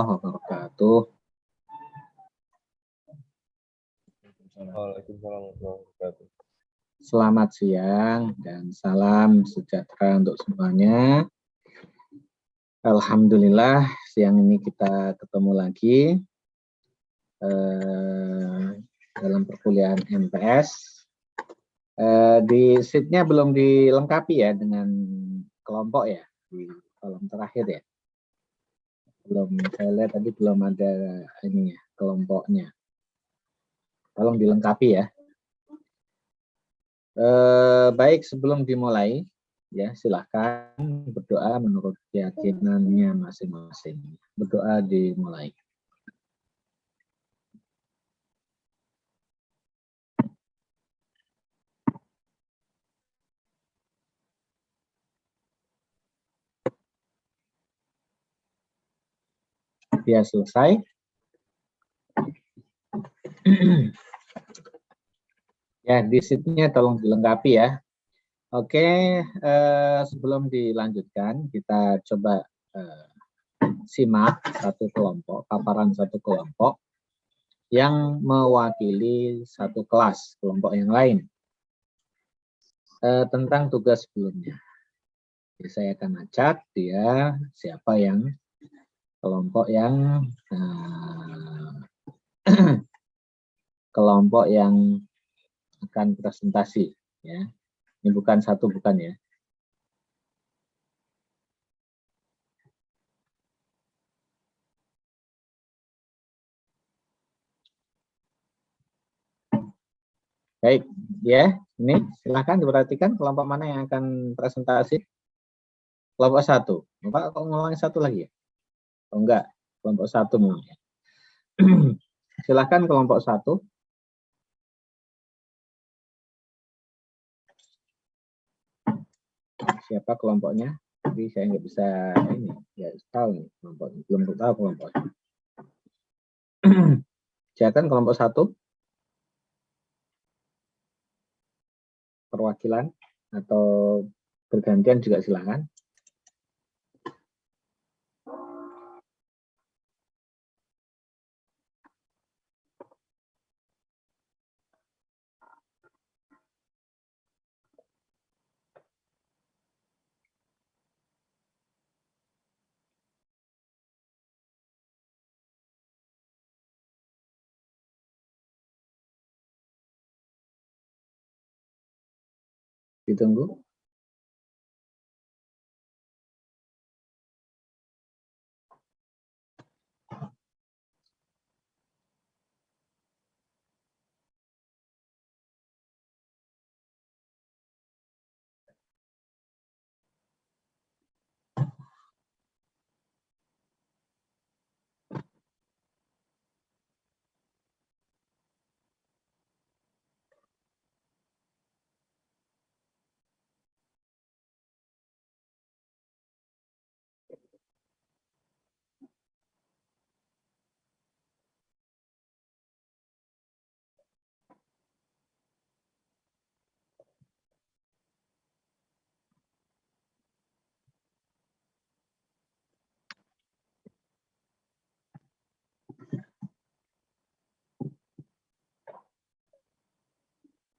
warahmatullahi wabarakatuh. Waalaikumsalam warahmatullahi wabarakatuh. Selamat siang dan salam sejahtera untuk semuanya. Alhamdulillah siang ini kita ketemu lagi dalam perkuliahan MPS. Di sheet-nya belum dilengkapi ya dengan kelompok ya, di kolom terakhir ya. Belum, saya lihat tadi belum ada ini ya, kelompoknya. Tolong dilengkapi ya. Baik, sebelum dimulai ya silahkan berdoa menurut keyakinannya masing-masing. Berdoa dimulai. Dia selesai. Ya, di sheet-nya tolong dilengkapi ya. Oke, sebelum dilanjutkan, kita coba simak satu kelompok, paparan satu kelompok yang mewakili satu kelas, kelompok yang lain. Tentang tugas sebelumnya. Jadi saya akan ajak dia, siapa yang kelompok yang kelompok yang akan presentasi ya. Ini bukan satu, bukan ya. Baik, ya. Ini silahkan diperhatikan kelompok mana yang akan presentasi. Kelompok satu. Bapak kok ngulangi satu lagi ya? Oh enggak, kelompok satu memang ya. Silahkan kelompok satu. Siapa kelompoknya? Jadi saya nggak bisa ini, ya tahu nih kelompoknya, belum tahu kelompoknya. Silakan kelompok satu. Perwakilan atau bergantian juga silakan. Ditunggu.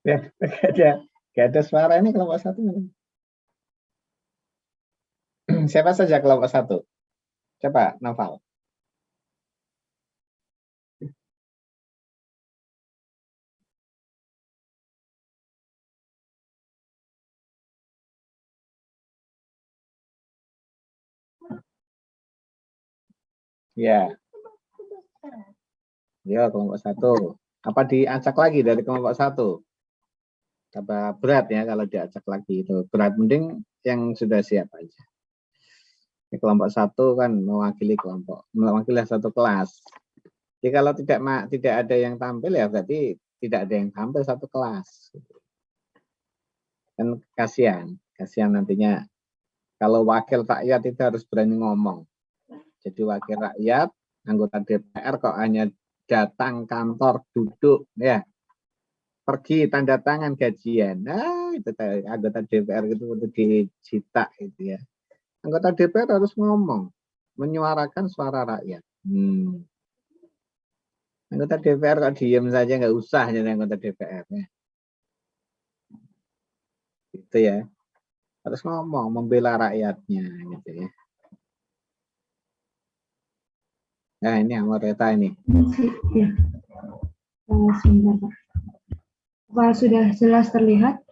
Ya, gak ada suara ini kelompok satu. Siapa saja kelompok satu? Coba, Noval. Ya. Ya, kelompok satu. Apa diacak lagi dari kelompok satu? Tambah berat ya kalau diacak lagi itu. Berat, mending yang sudah siap aja. Ini kelompok satu kan mewakili satu kelas. Jadi kalau tidak ada yang tampil ya berarti tidak ada yang tampil satu kelas. Kan kasihan nantinya kalau wakil rakyat itu harus berani ngomong. Jadi wakil rakyat, anggota DPR kok hanya datang kantor, duduk ya. Pergi tanda tangan gajian. Nah, itu anggota DPR itu untuk dicita itu ya. Anggota DPR harus ngomong, menyuarakan suara rakyat. Anggota DPR kok diem saja, nggak usah jadi anggota DPR ya. Gitu ya. Harus ngomong, membela rakyatnya gitu ya. Nah ini Amoreta ini. Ya. Sebentar, Pak. Apa sudah jelas terlihat?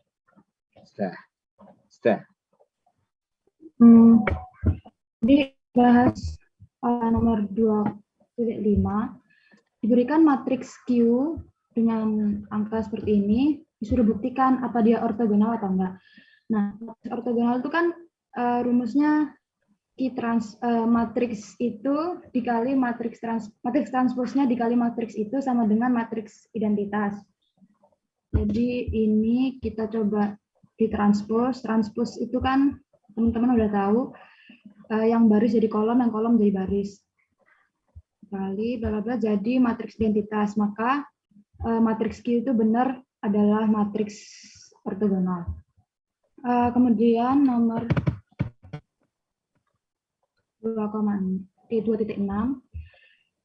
Sudah. Dibahas nomor 2.5, diberikan matriks Q dengan angka seperti ini, disuruh buktikan apa dia ortogonal atau enggak. Nah, ortogonal itu kan rumusnya matriks itu dikali matriks transposnya dikali matriks itu sama dengan matriks identitas. Jadi ini kita coba ditranspos. Transpos itu kan teman-teman udah tahu, yang baris jadi kolom, yang kolom jadi baris. Kali bla bla bla jadi matriks identitas, maka matriks Q itu benar adalah matriks ortogonal. Kemudian nomor 2.6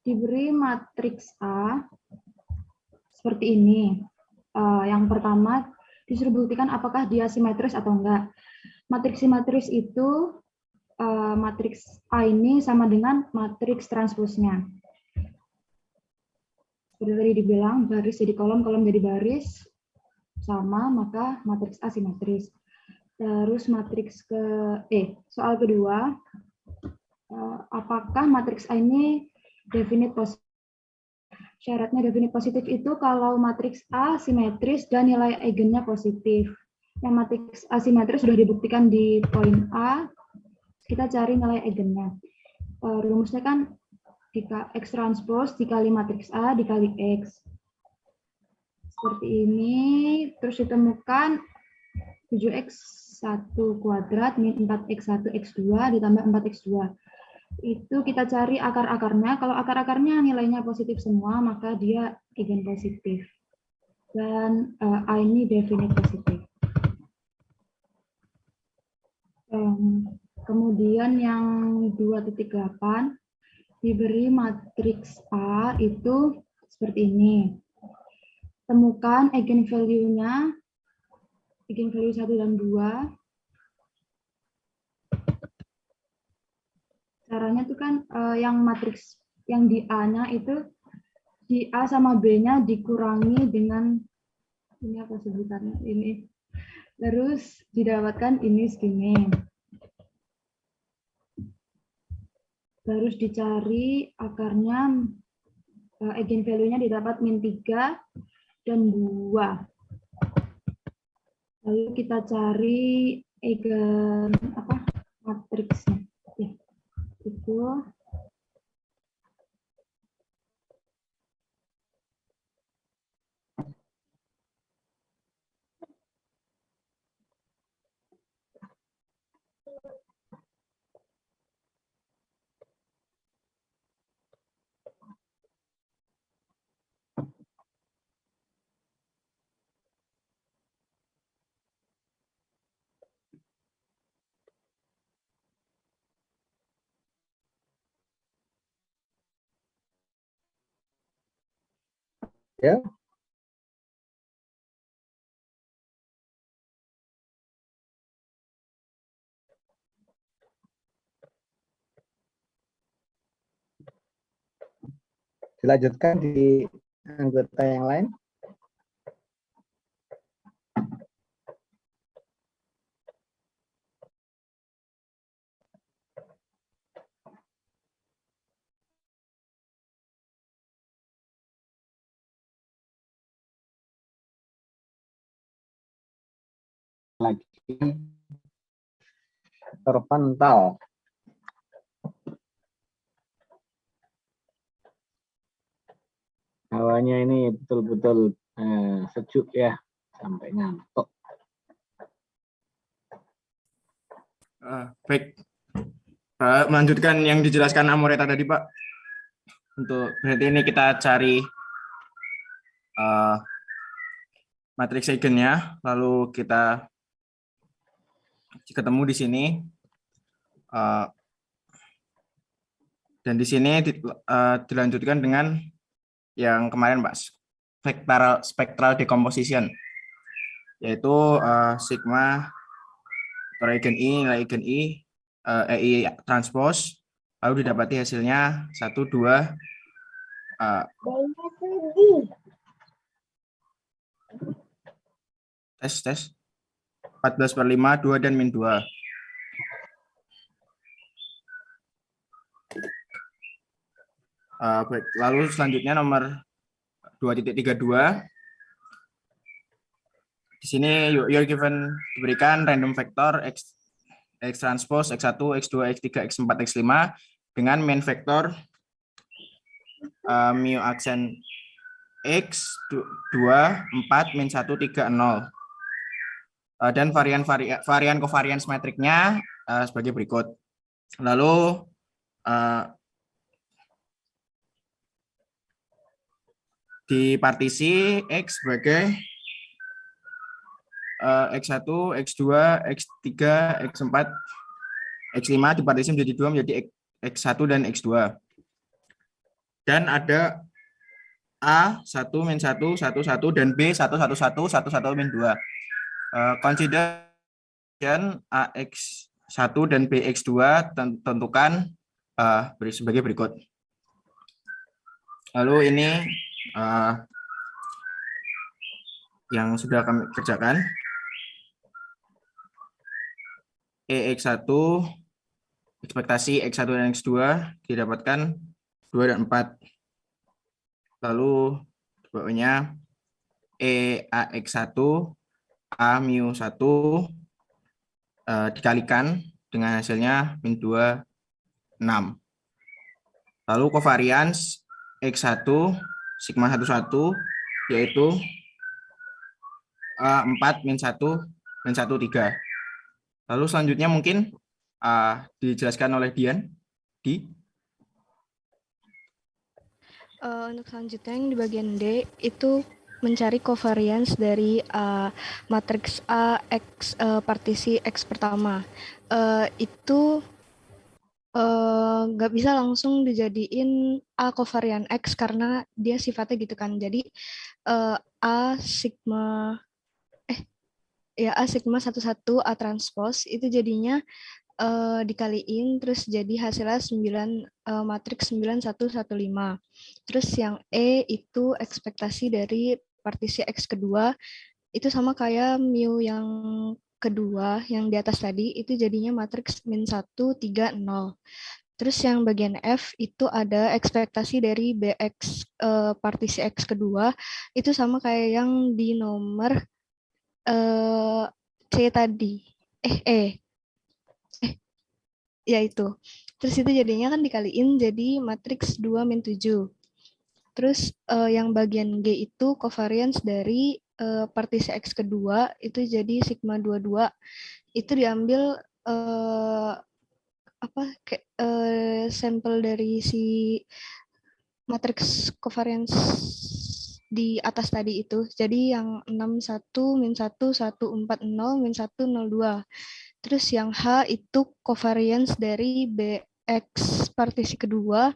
diberi matriks A seperti ini. Yang pertama disuruh buktikan apakah dia simetris atau enggak. Matriks simetris itu matriks A ini sama dengan matriks transposnya. Seperti tadi dibilang, baris jadi kolom, kolom jadi baris, sama, maka matriks A simetris. Terus matriks soal kedua, apakah matriks A ini definite positif? Syaratnya definite positif itu kalau matriks A simetris dan nilai eigennya positif. Yang matriks A simetris sudah dibuktikan di poin A, kita cari nilai eigennya. Rumusnya kan X transpose dikali matriks A dikali X. Seperti ini, terus ditemukan 7x1 kuadrat min 4x1 x2 ditambah 4x2. Itu kita cari akar-akarnya. Kalau akar-akarnya nilainya positif semua, maka dia eigen positif. Dan A ini definite positif. Kemudian yang 2.8 diberi matriks A itu seperti ini. Temukan eigenvalue-nya, eigenvalue 1 dan 2. Caranya itu kan yang matriks yang di A-nya itu di A sama B-nya dikurangi dengan ini apa sebutannya ini. Terus didapatkan ini segini. Terus dicari akarnya, eigenvalue-nya didapat min 3 dan 2. Lalu kita cari eigen matriksnya. Ya, itu. Ya. Dilanjutkan di anggota yang lain. Lagi terpantau. Hawanya ini betul-betul sejuk ya, sampai ngantuk. Baik, melanjutkan yang dijelaskan Amoreta tadi, Pak. Untuk berarti ini kita cari matriks eigennya, lalu kita ketemu di sini Dan di sini dilanjutkan dengan yang kemarin Pak, spectral decomposition, yaitu sigma eigen I, nilai eigen I, EI transpose, lalu didapati hasilnya 1, 2, tes 14/5, 2 dan min 2. Baik, lalu selanjutnya nomor 2.32. Di sini you're given diberikan random vector X transpose X1, X2, X3, X4, X5 dengan main vector mu aksen X 2, 4, min 1, 3, 0. Dan varian covariance metriknya sebagai berikut. Lalu di partisi X sebagai X1, X2, X3, X4, X5 dipartisi menjadi 2 menjadi X1 dan X2. Dan ada A1 min 1 1 1 dan B 1 1 1 1 1 min 2. Consider AX1 dan BX2 tentukan sebagai berikut. Lalu ini yang sudah kami kerjakan. EX1 ekspektasi X1 dan X2 didapatkan 2 dan 4. Lalu di bawahnya EAX1 A mu 1 dikalikan dengan hasilnya min 2, 6. Lalu covariance X1 sigma 11 yaitu 4 min 1 min 1, 3. Lalu selanjutnya mungkin dijelaskan oleh Dian. Untuk selanjutnya yang di bagian D itu mencari covariance dari matriks A X partisi X pertama. Itu nggak bisa langsung dijadiin A covarian X karena dia sifatnya gitu kan. Jadi A sigma 11 A transpose itu jadinya dikaliin terus jadi hasilnya 9 matriks 9115. Terus yang E itu ekspektasi dari partisi X kedua itu sama kayak mu yang kedua yang di atas tadi itu jadinya matriks min 1 3 0. Terus yang bagian F itu ada ekspektasi dari BX partisi X kedua itu sama kayak yang di nomor C tadi. Ya itu. Terus itu jadinya kan dikaliin jadi matriks 2 min 7. Terus yang bagian G itu covariance dari partisi X kedua itu jadi sigma 22. Itu diambil sampel dari si matriks covariance di atas tadi itu. Jadi yang 61 min 1 140 min 102. Terus yang H itu covariance dari BX partisi kedua.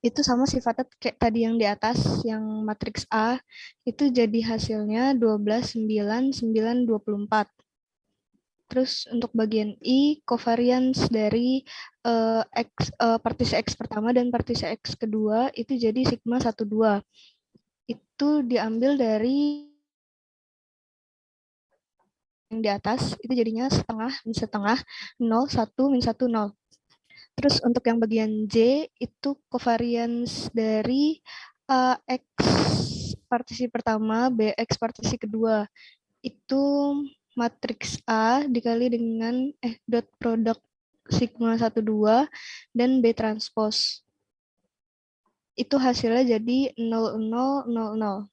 Itu sama sifatnya kayak tadi yang di atas, yang matriks A, itu jadi hasilnya 12, 9, 9, 24. Terus untuk bagian I, covariance dari partisi X pertama dan partisi X kedua, itu jadi sigma 12. Itu diambil dari yang di atas, itu jadinya setengah, min setengah, 0, 1, min 1, 0. Terus untuk yang bagian J, itu covariance dari X partisi pertama, BX partisi kedua. Itu matriks A dikali dengan dot produk sigma 12 dan B transpose. Itu hasilnya jadi 0, 0, 0, 0.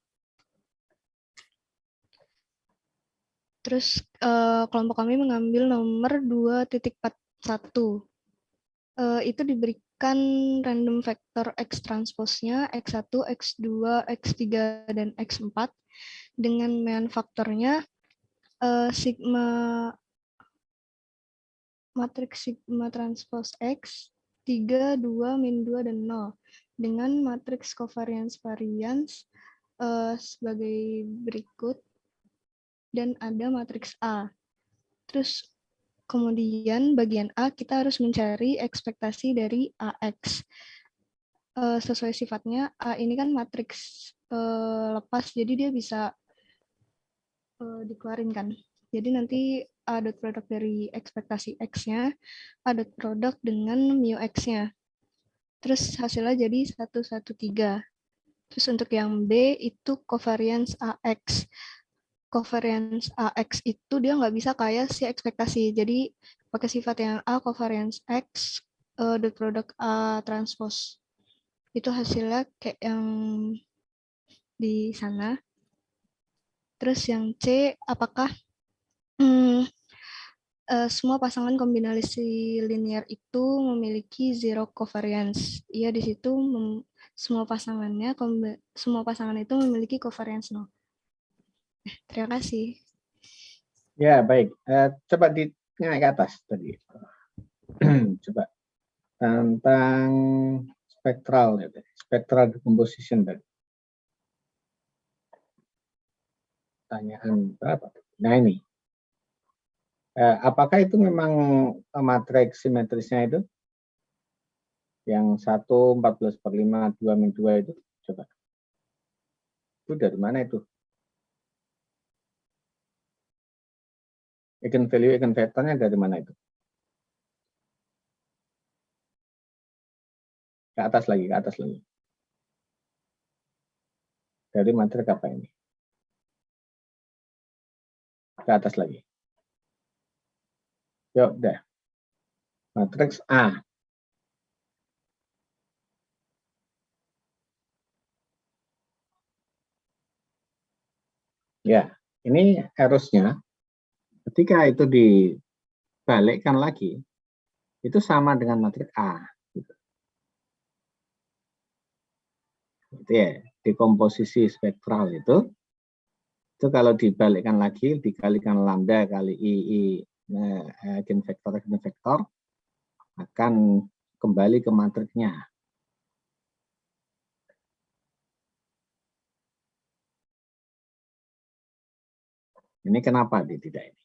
Terus kelompok kami mengambil nomor 2.41. Itu diberikan random vector X transpose-nya X1, X2, X3, dan X4 dengan main faktornya sigma matriks sigma transpose X 3, 2, min 2, dan 0. Dengan matriks covariance variance sebagai berikut. Dan ada matriks A. Terus kemudian bagian A kita harus mencari ekspektasi dari AX. Sesuai sifatnya, A ini kan matriks lepas, jadi dia bisa dikeluarin kan. Jadi nanti A dot produk dari ekspektasi X-nya, A dot produk dengan mu X-nya. Terus hasilnya jadi 113. Terus untuk yang B itu covariance AX. Covariance AX itu dia nggak bisa kayak si ekspektasi. Jadi pakai sifat yang A covariance X dot produk A transpose. Itu hasilnya kayak yang di sana. Terus yang C, apakah semua pasangan kombinasi linear itu memiliki zero covariance? Iya, di situ semua pasangan itu memiliki covariance 0. Terima kasih. Ya, baik. Coba naik ke atas tadi. Coba tentang spektral, ya, spektral decomposition tadi. Tanyaan berapa? Nah ini. Apakah itu memang matriks simetrisnya itu? Yang 1, 14/5, 2-2 itu? Coba. Itu dari mana itu? Eigenvalue, eigenvektornya dari mana itu? Ke atas lagi, ke atas lagi. Dari matriks apa ini? Ke atas lagi. Yuk, udah. Matriks A. Ya, ini harusnya ketika itu dibalikkan lagi, itu sama dengan matriks A. Itu ya, dekomposisi spektral itu kalau dibalikkan lagi, dikalikan lambda kali I eigenvektor akan kembali ke matriksnya. Ini kenapa tidak ini?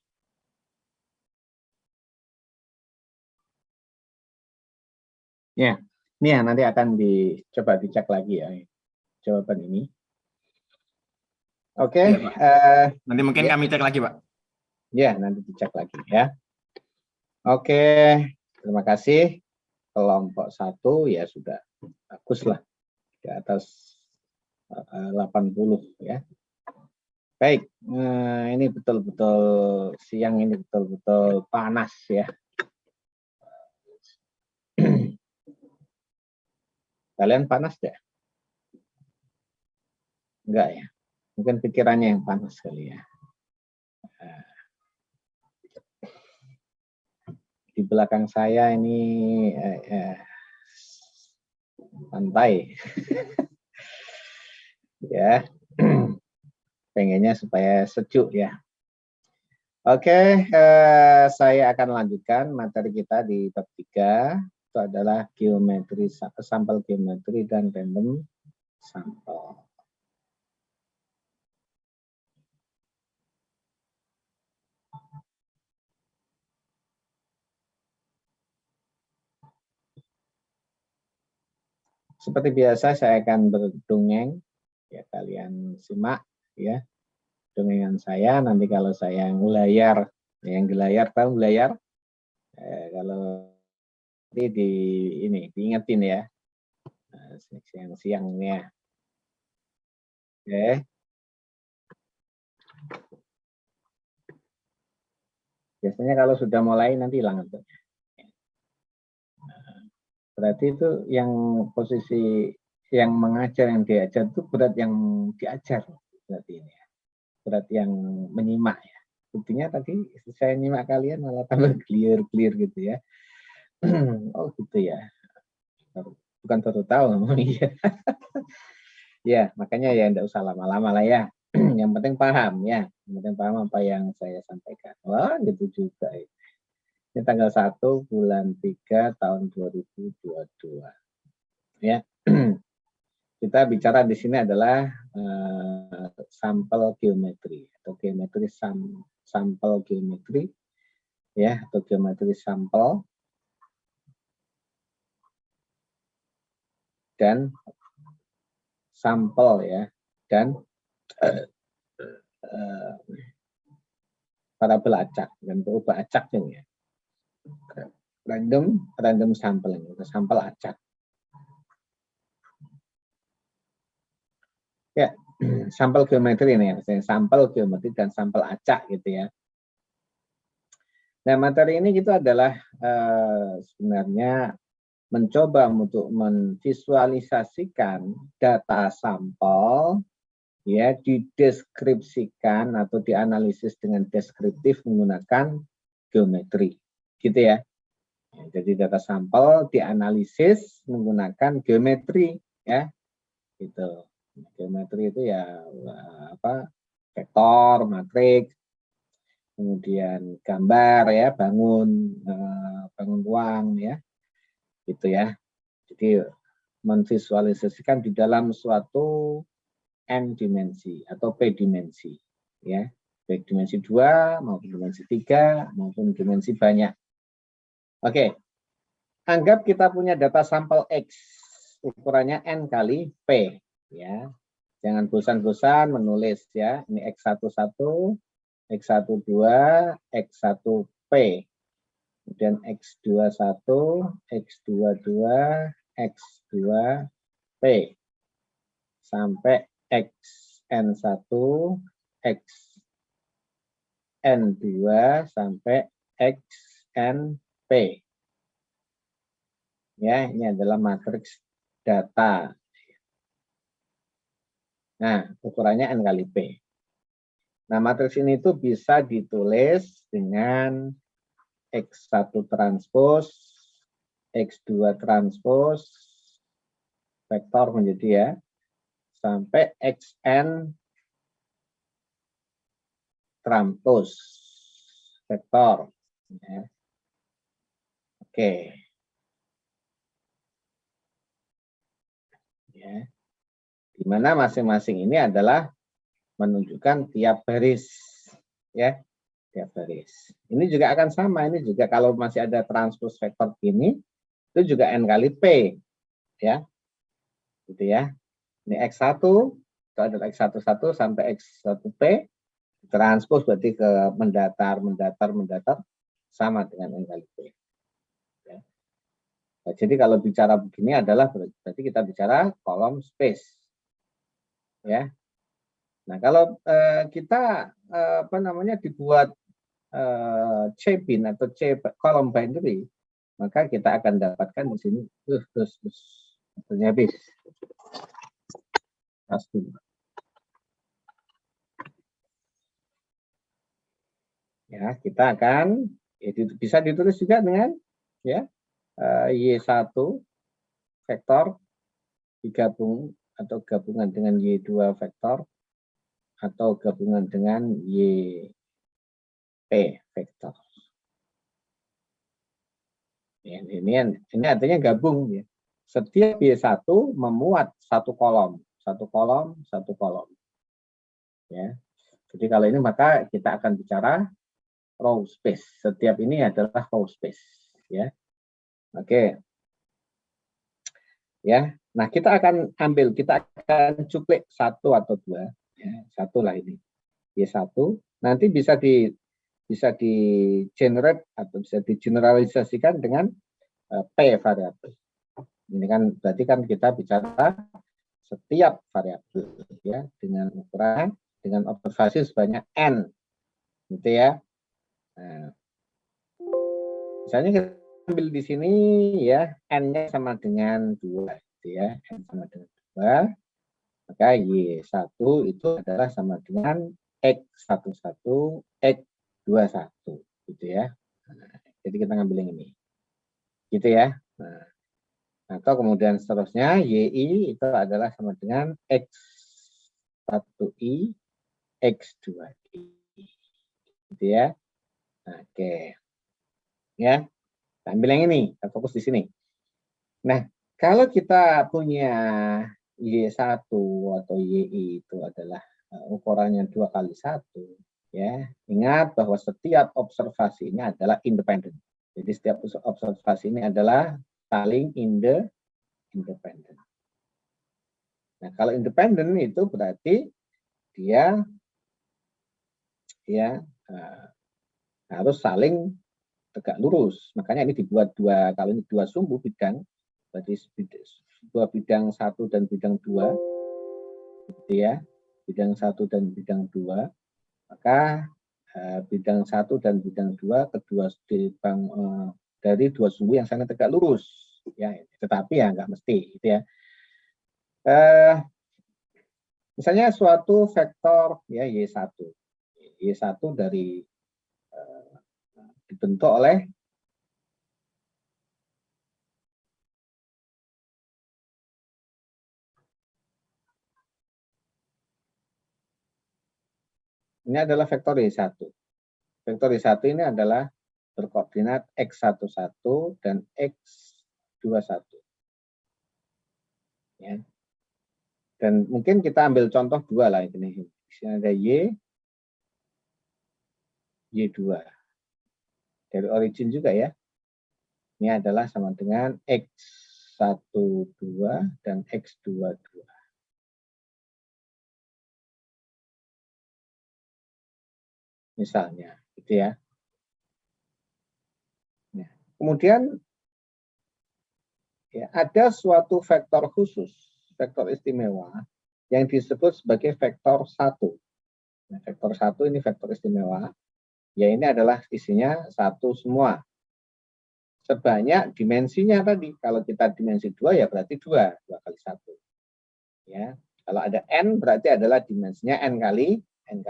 Ya, ini ya nanti akan dicoba dicek lagi ya jawaban ini. Oke. Ya, nanti mungkin ya. kami cek lagi, Pak. Ya, nanti dicek lagi ya. Oke, terima kasih. Kelompok 1 ya sudah bagus lah di atas 80 ya. Baik, ini betul-betul siang ini betul-betul panas ya. Kalian panas deh? Enggak ya? Mungkin pikirannya yang panas kali ya. Di belakang saya ini pantai. Ya. Pengennya supaya sejuk ya. Oke, saya akan lanjutkan materi kita di bab 3. Itu adalah geometri, sampel geometri dan random sampel. Seperti biasa saya akan berdongeng, ya kalian simak ya dongengan saya. Nanti kalau saya ngelayar, yang gelayar tahu gelayar, kalau nanti diingetin ya, siang-siang ya. Oke. Biasanya kalau sudah mulai nanti hilang itu. Berarti itu yang posisi yang mengajar, yang diajar itu berat yang diajar berarti ini ya. Berat yang menyimak ya. Buktinya tadi saya nyimak kalian malah tambah clear gitu ya. Oh gitu ya. Bukan baru tahu iya. Ya, makanya ya enggak usah lama-lama lah ya. Yang penting paham ya. Yang penting paham apa yang saya sampaikan. Wah, gitu juga. Ini tanggal 1 bulan 3 tahun 2022. Ya. Kita bicara di sini adalah sampel geometri atau geometri sampel geometri ya, atau geometri sampel dan sampel ya, dan parabel acak dan berubah acak ini ya. Random sampling atau sampel acak. Ya, sampel geometri ini ya, sampel geometri dan sampel acak gitu ya. Nah, materi ini itu adalah sebenarnya mencoba untuk memvisualisasikan data sampel ya, dideskripsikan atau dianalisis dengan deskriptif menggunakan geometri gitu ya. Jadi data sampel dianalisis menggunakan geometri ya, gitu. Geometri itu ya apa, vektor, matriks, kemudian gambar ya, bangun ruang ya, gitu ya. Jadi memvisualisasikan di dalam suatu n dimensi atau p dimensi ya, baik dimensi 2 maupun dimensi 3 maupun dimensi banyak. Oke, anggap kita punya data sampel X, ukurannya N kali P, ya. Jangan bosan-bosan menulis ya, ini X11, X12, X1P, kemudian X21, X22, X2P, sampai XN1, XN2, sampai XNP. Ya, ini adalah matriks data. Nah, ukurannya N kali P. Nah, matriks ini tuh bisa ditulis dengan X1 transpos, X2 transpos, vektor menjadi ya, sampai XN transpos, vektor. Ya. Oke. Ya. Di mana masing-masing ini adalah menunjukkan tiap baris ya, tiap baris. Ini juga akan sama, ini juga kalau masih ada transpos vektor gini itu juga N kali P ya, gitu ya. Ini X1 itu adalah X11 sampai X1P, transpos berarti ke mendatar sama dengan N kali P ya. Nah, jadi kalau bicara begini adalah berarti kita bicara kolom space ya. Nah, kalau kita apa namanya dibuat C-bin atau C kolom binary, maka kita akan dapatkan di sini terus habis. Ya, kita akan bisa ditulis juga dengan ya Y1 vektor digabung atau gabungan dengan Y2 vektor atau gabungan dengan YP vektor. Ya, ini artinya gabung ya. Setiap Y1 memuat satu kolom. Ya. Jadi kalau ini maka kita akan bicara row space. Setiap ini adalah row space ya. Oke. Ya. Nah, kita akan cuplik satu atau dua ya, satu lah ini. Y1 nanti bisa di generate atau bisa digeneralisasikan dengan P variabel. Ini kan berarti kan kita bicara setiap variabel ya dengan ukuran dengan observasi sebanyak n, gitu ya. Nah, misalnya kita ambil di sini ya, n-nya sama dengan 2, gitu ya, n sama dengan 2, maka Y1 itu adalah sama dengan X11, X21, gitu ya. Nah, jadi kita ngambil yang ini, gitu ya. Nah, atau kemudian seterusnya YI itu adalah sama dengan X1I, X2I, gitu ya. Nah, oke. Ya, ambil yang ini, kita fokus di sini. Nah, kalau kita punya Y1 atau YI itu adalah ukurannya 2x1, ya, ingat bahwa setiap observasi ini adalah independen. Jadi setiap observasi ini adalah saling independen. Nah, kalau independen itu berarti dia harus saling tegak lurus. Makanya ini dibuat dua, kalau ini dua sumbu bidang, berarti dua bidang 1 dan bidang 2, gitu ya. Bidang 1 dan bidang 2, maka bidang 1 dan bidang 2 kedua dari dua sumbu yang sangat tegak lurus, ya. Tetapi ya nggak mesti, gitu ya. Misalnya suatu vektor ya Y1 dari dibentuk oleh ini adalah vektor Y1. Vektor Y1 ini adalah berkoordinat X11 dan X21. Ya. Dan mungkin kita ambil contoh dua lah ini. Di sini ada Y2. Dari origin juga ya. Ini adalah sama dengan X12 dan X22. Misalnya, gitu ya. Nah, kemudian ya, ada suatu vektor khusus, vektor istimewa yang disebut sebagai vektor 1. Nah, vektor 1 ini vektor istimewa. Ya, ini adalah isinya 1 semua. Sebanyak dimensinya tadi. Kalau kita dimensi 2 ya berarti 2 kali 1. Ya. Kalau ada n berarti adalah dimensinya n kali 1.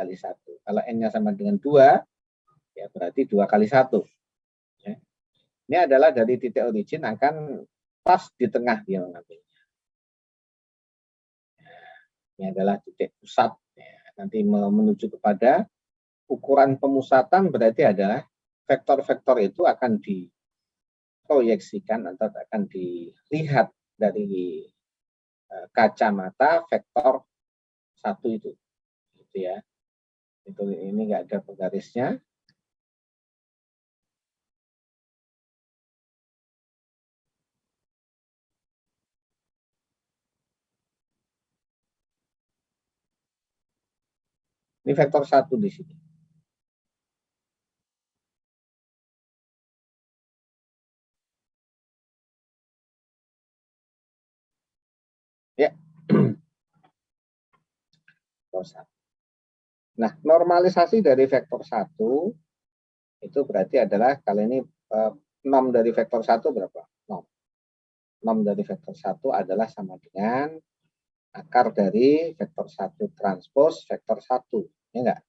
Kalau n-nya sama dengan 2 ya berarti 2 kali 1. Ya. Ini adalah dari titik origin akan pas di tengah dia mengambilnya. Ini adalah titik pusat. Ya. Nanti menuju kepada ukuran pemusatan berarti adalah vektor-vektor itu akan diproyeksikan atau akan dilihat dari kacamata vektor 1 itu. Gitu ya. Itu ini enggak ada penggarisnya. Ini vektor 1 di sini. Ya. Nah, normalisasi dari vektor 1 itu berarti adalah kalau ini norm dari vektor 1 berapa? Norm dari vektor 1 adalah sama dengan akar dari vektor 1 transpos vektor 1. Ya enggak?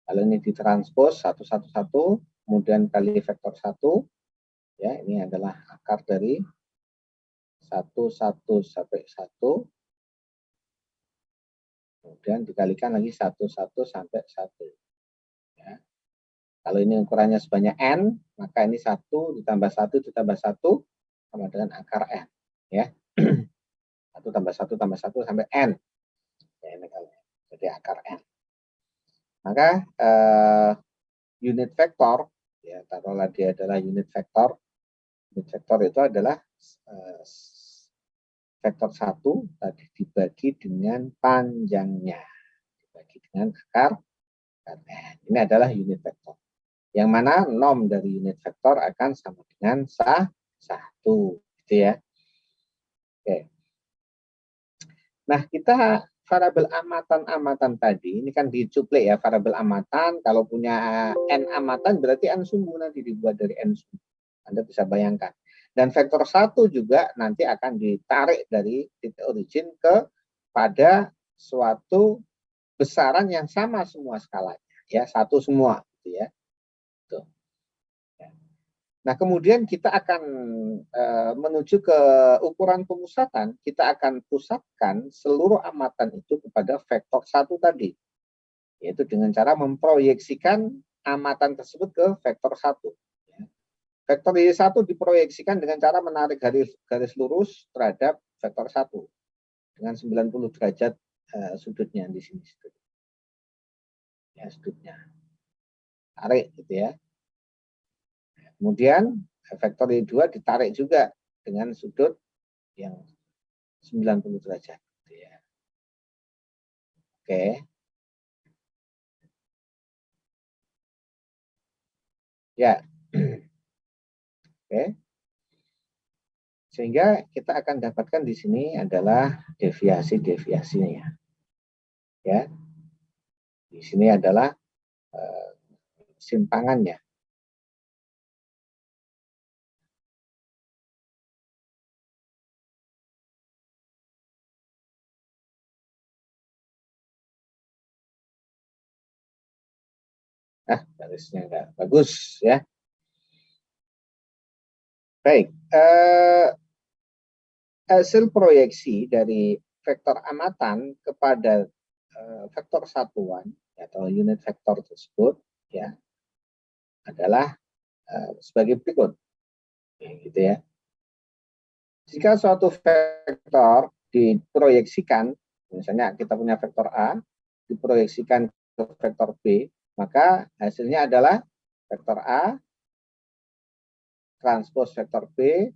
Kalau ini ditranspos 1, 1, 1, kemudian kali vektor 1, ya ini adalah akar dari 1, 1 sampai 1, kemudian dikalikan lagi 1, 1 sampai 1. Ya. Kalau ini ukurannya sebanyak n, maka ini 1 ditambah 1 ditambah 1 sama dengan akar n. Ya. 1 tambah 1 tambah 1 sampai n. Ya, ini kalau jadi akar n. Maka unit vektor, ya taruhlah dia adalah unit vektor. Unit vektor itu adalah vektor 1 tadi dibagi dengan panjangnya. Dibagi dengan akar n. Ini adalah unit vektor. Yang mana norm dari unit vektor akan sama dengan 1. Gitu ya. Oke. Nah, kita variabel amatan tadi, ini kan dicuplek ya, variabel amatan. Kalau punya n amatan berarti n sumbu nanti dibuat dari n sumbu. Anda bisa bayangkan. Dan vektor 1 juga nanti akan ditarik dari titik origin kepada suatu besaran yang sama semua skalanya. Ya, 1 semua. Gitu ya. Tuh. Nah, kemudian kita akan menuju ke ukuran pemusatan, kita akan pusatkan seluruh amatan itu kepada vektor 1 tadi. Yaitu dengan cara memproyeksikan amatan tersebut ke vektor 1. Ya. vektor Y1 diproyeksikan dengan cara menarik garis lurus terhadap vektor 1 dengan 90 derajat sudutnya di sini. Ya, sudutnya. Tarik gitu ya. Kemudian vektor Y2 ditarik juga dengan sudut yang 90 derajat. Gitu ya. Oke. Ya. Oke. Sehingga kita akan dapatkan di sini adalah deviasi-deviasinya. Ya. Di sini adalah simpangannya. Garisnya enggak bagus ya. Baik, hasil proyeksi dari vektor amatan kepada vektor satuan atau unit vektor tersebut ya adalah sebagai berikut, gitu ya. Jika suatu vektor diproyeksikan, misalnya kita punya vektor A diproyeksikan ke vektor B, maka hasilnya adalah vektor A transpos vektor B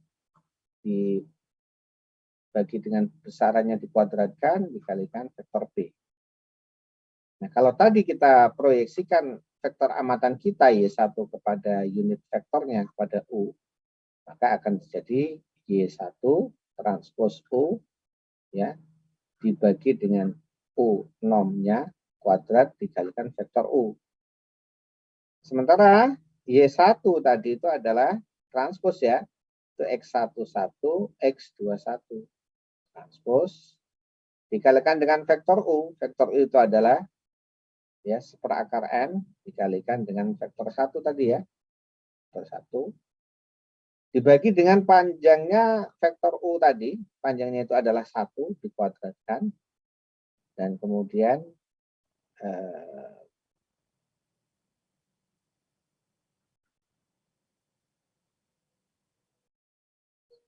dibagi dengan besarannya dikuadratkan dikalikan vektor B. Nah, kalau tadi kita proyeksikan vektor amatan kita Y1 kepada unit vektornya kepada U, maka akan terjadi Y1 transpos U ya dibagi dengan U nomnya kuadrat dikalikan vektor U. Sementara Y1 tadi itu adalah transpos ya, itu X11, X21. Transpos dikalikan dengan vektor U. Vektor U itu adalah ya seperakar N dikalikan dengan vektor 1 tadi ya. Vektor 1 dibagi dengan panjangnya vektor U tadi. Panjangnya itu adalah 1 dikuadratkan. Dan kemudian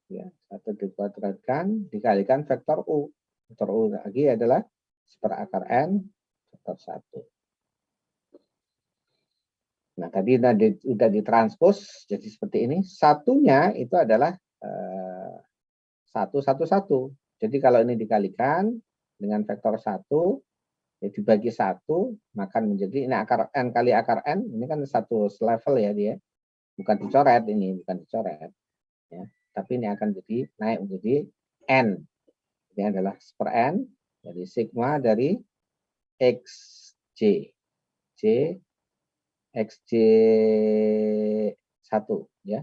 ya 1 dikuadratkan dikalikan vektor U. Vektor U lagi adalah seperakar N vektor 1. Nah, tadi sudah ditranspos jadi seperti ini. Satunya itu adalah 1, 1, 1. Jadi kalau ini dikalikan dengan vektor 1, ya dibagi 1, maka menjadi ini akar N kali akar N. Ini kan satu level ya dia. Bukan dicoret ini, bukan dicoret. Ya. Tapi ini akan jadi naik menjadi N. Ini adalah per N dari sigma dari XJ. XJ 1 ya.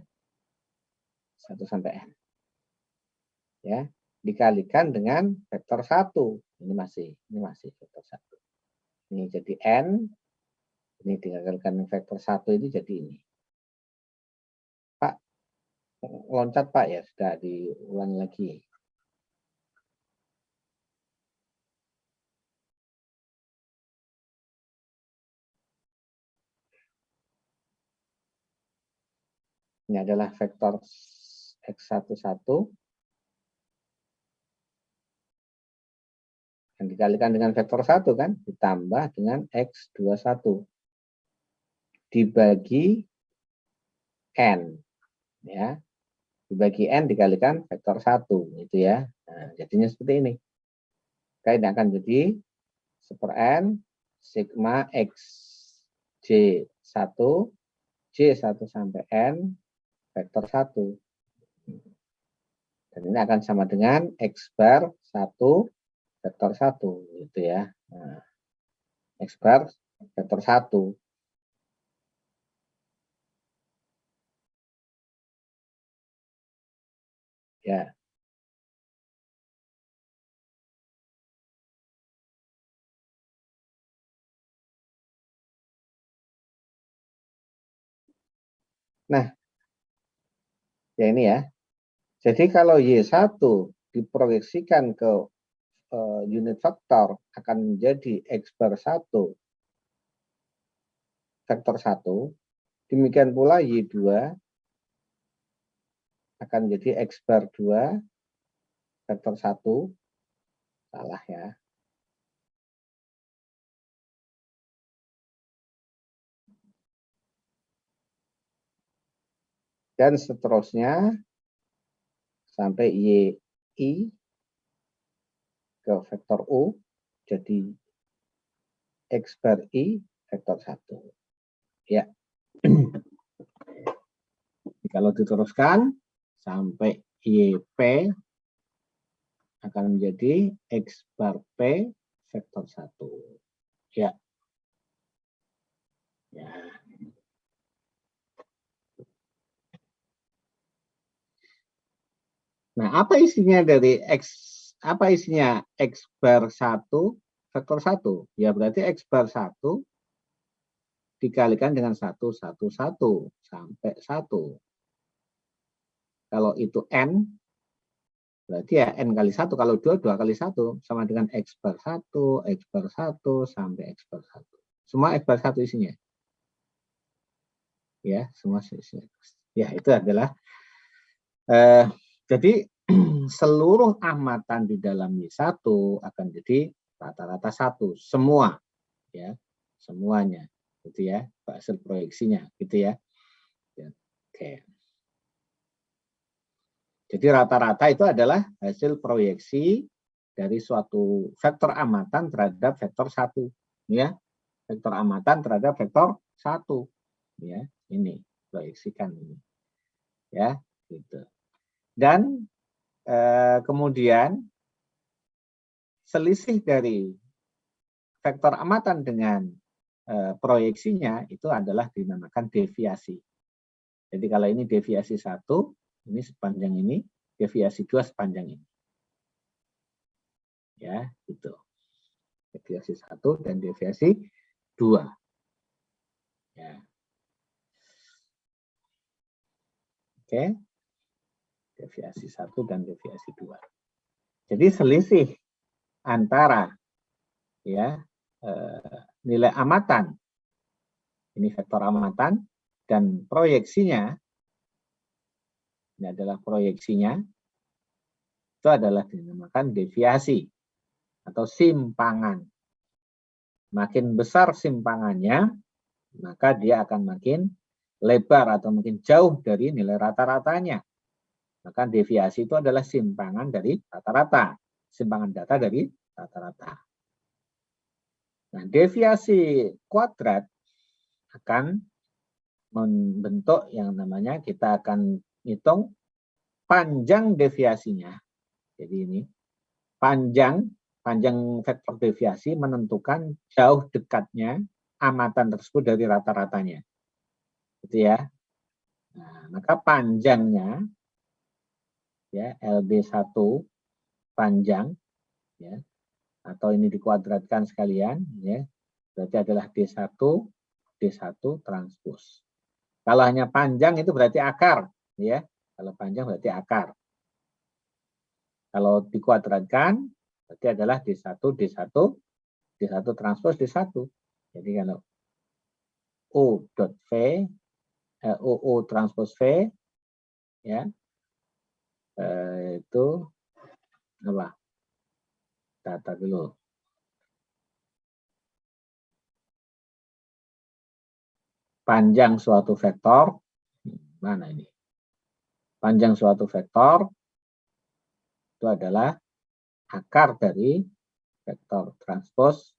1 sampai N. Ya, dikalikan dengan vektor 1. Ini masih vektor 1. Ini jadi N. Ini dikalikan dengan vektor 1 ini jadi ini. Pak, loncat Pak ya, sudah diulangi lagi. Ini adalah vektor X11 yang dikalikan dengan vektor 1 kan, ditambah dengan X21 dibagi N ya. Dibagi N dikalikan vektor 1 gitu ya. Nah, jadinya seperti ini. Ini akan jadi super N sigma X J1 J1 sampai N vektor 1. Dan ini akan sama dengan X bar 1 vektor 1 gitu ya. Nah, X bar vektor 1. Ya. Nah, ya ini ya. Jadi kalau Y1 diproyeksikan ke unit vektor akan menjadi X bar 1 vektor 1. Demikian pula Y2 akan menjadi X bar 2 vektor 1. Salah ya. Dan seterusnya sampai YI ke vektor U jadi X bar I vektor 1. Ya. Kalau diteruskan sampai YP akan menjadi X bar P vektor 1. Ya. Ya. Nah, apa isinya dari apa isinya X bar 1 vektor 1? Ya berarti X bar 1 dikalikan dengan 1, 1, 1 sampai 1. Kalau itu N, berarti ya N kali 1. Kalau 2, 2 kali 1 sama dengan X bar 1, X bar 1 sampai X bar 1. Semua X bar 1 isinya. Ya, semua isinya. Ya, itu adalah jadi seluruh amatan di dalam Y1 akan jadi rata-rata 1. Semua. Ya, semuanya. Gitu ya, hasil proyeksinya. Gitu ya. Oke. Jadi rata-rata itu adalah hasil proyeksi dari suatu vektor amatan terhadap vektor 1. Ya, vektor amatan terhadap vektor 1. Ya, ini proyeksikan ini. Ya, gitu. Dan kemudian selisih dari vektor amatan dengan proyeksinya itu adalah dinamakan deviasi. Jadi kalau ini deviasi 1, ini sepanjang ini, deviasi 2 sepanjang ini. Ya, gitu. Deviasi 1 dan deviasi 2. Ya. Oke. Deviasi 1 dan deviasi 2. Jadi selisih antara ya nilai amatan, ini vektor amatan, dan proyeksinya, ini adalah proyeksinya, itu adalah dinamakan deviasi atau simpangan. Makin besar simpangannya, maka dia akan makin lebar atau makin jauh dari nilai rata-ratanya. Maka deviasi itu adalah simpangan dari rata-rata, simpangan data dari rata-rata. Nah, deviasi kuadrat akan membentuk yang namanya, kita akan hitung panjang deviasinya. Jadi ini panjang vektor deviasi menentukan jauh dekatnya amatan tersebut dari rata-ratanya. Gitu ya. Nah, maka panjangnya ya LB1 panjang ya, atau ini dikuadratkan sekalian ya, berarti adalah D1 transpos. Kalau hanya panjang itu berarti akar ya. Kalau panjang berarti akar. Kalau dikuadratkan berarti adalah D1 transpos D1. Jadi kalau O transpos V ya itu apa? Data dulu. Panjang suatu vektor, mana ini? Panjang suatu vektor itu adalah akar dari vektor transpos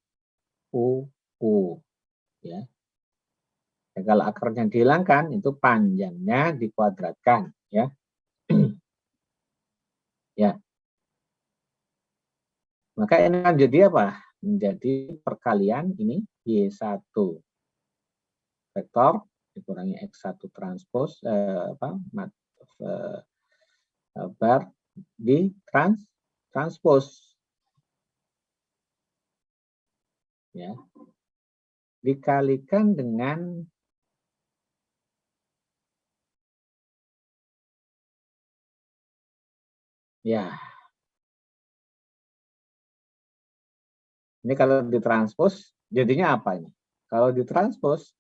U. Ya. Ya, kalau akarnya dihilangkan, itu panjangnya dikuadratkan. Ya. Ya. Maka ini akan jadi apa? Menjadi perkalian ini Y1 vektor dikurangi X1 transpos bar di transpos. Ya. Dikalikan dengan ya. Ini kalau ditranspos jadinya apa ini? Kalau ditranspos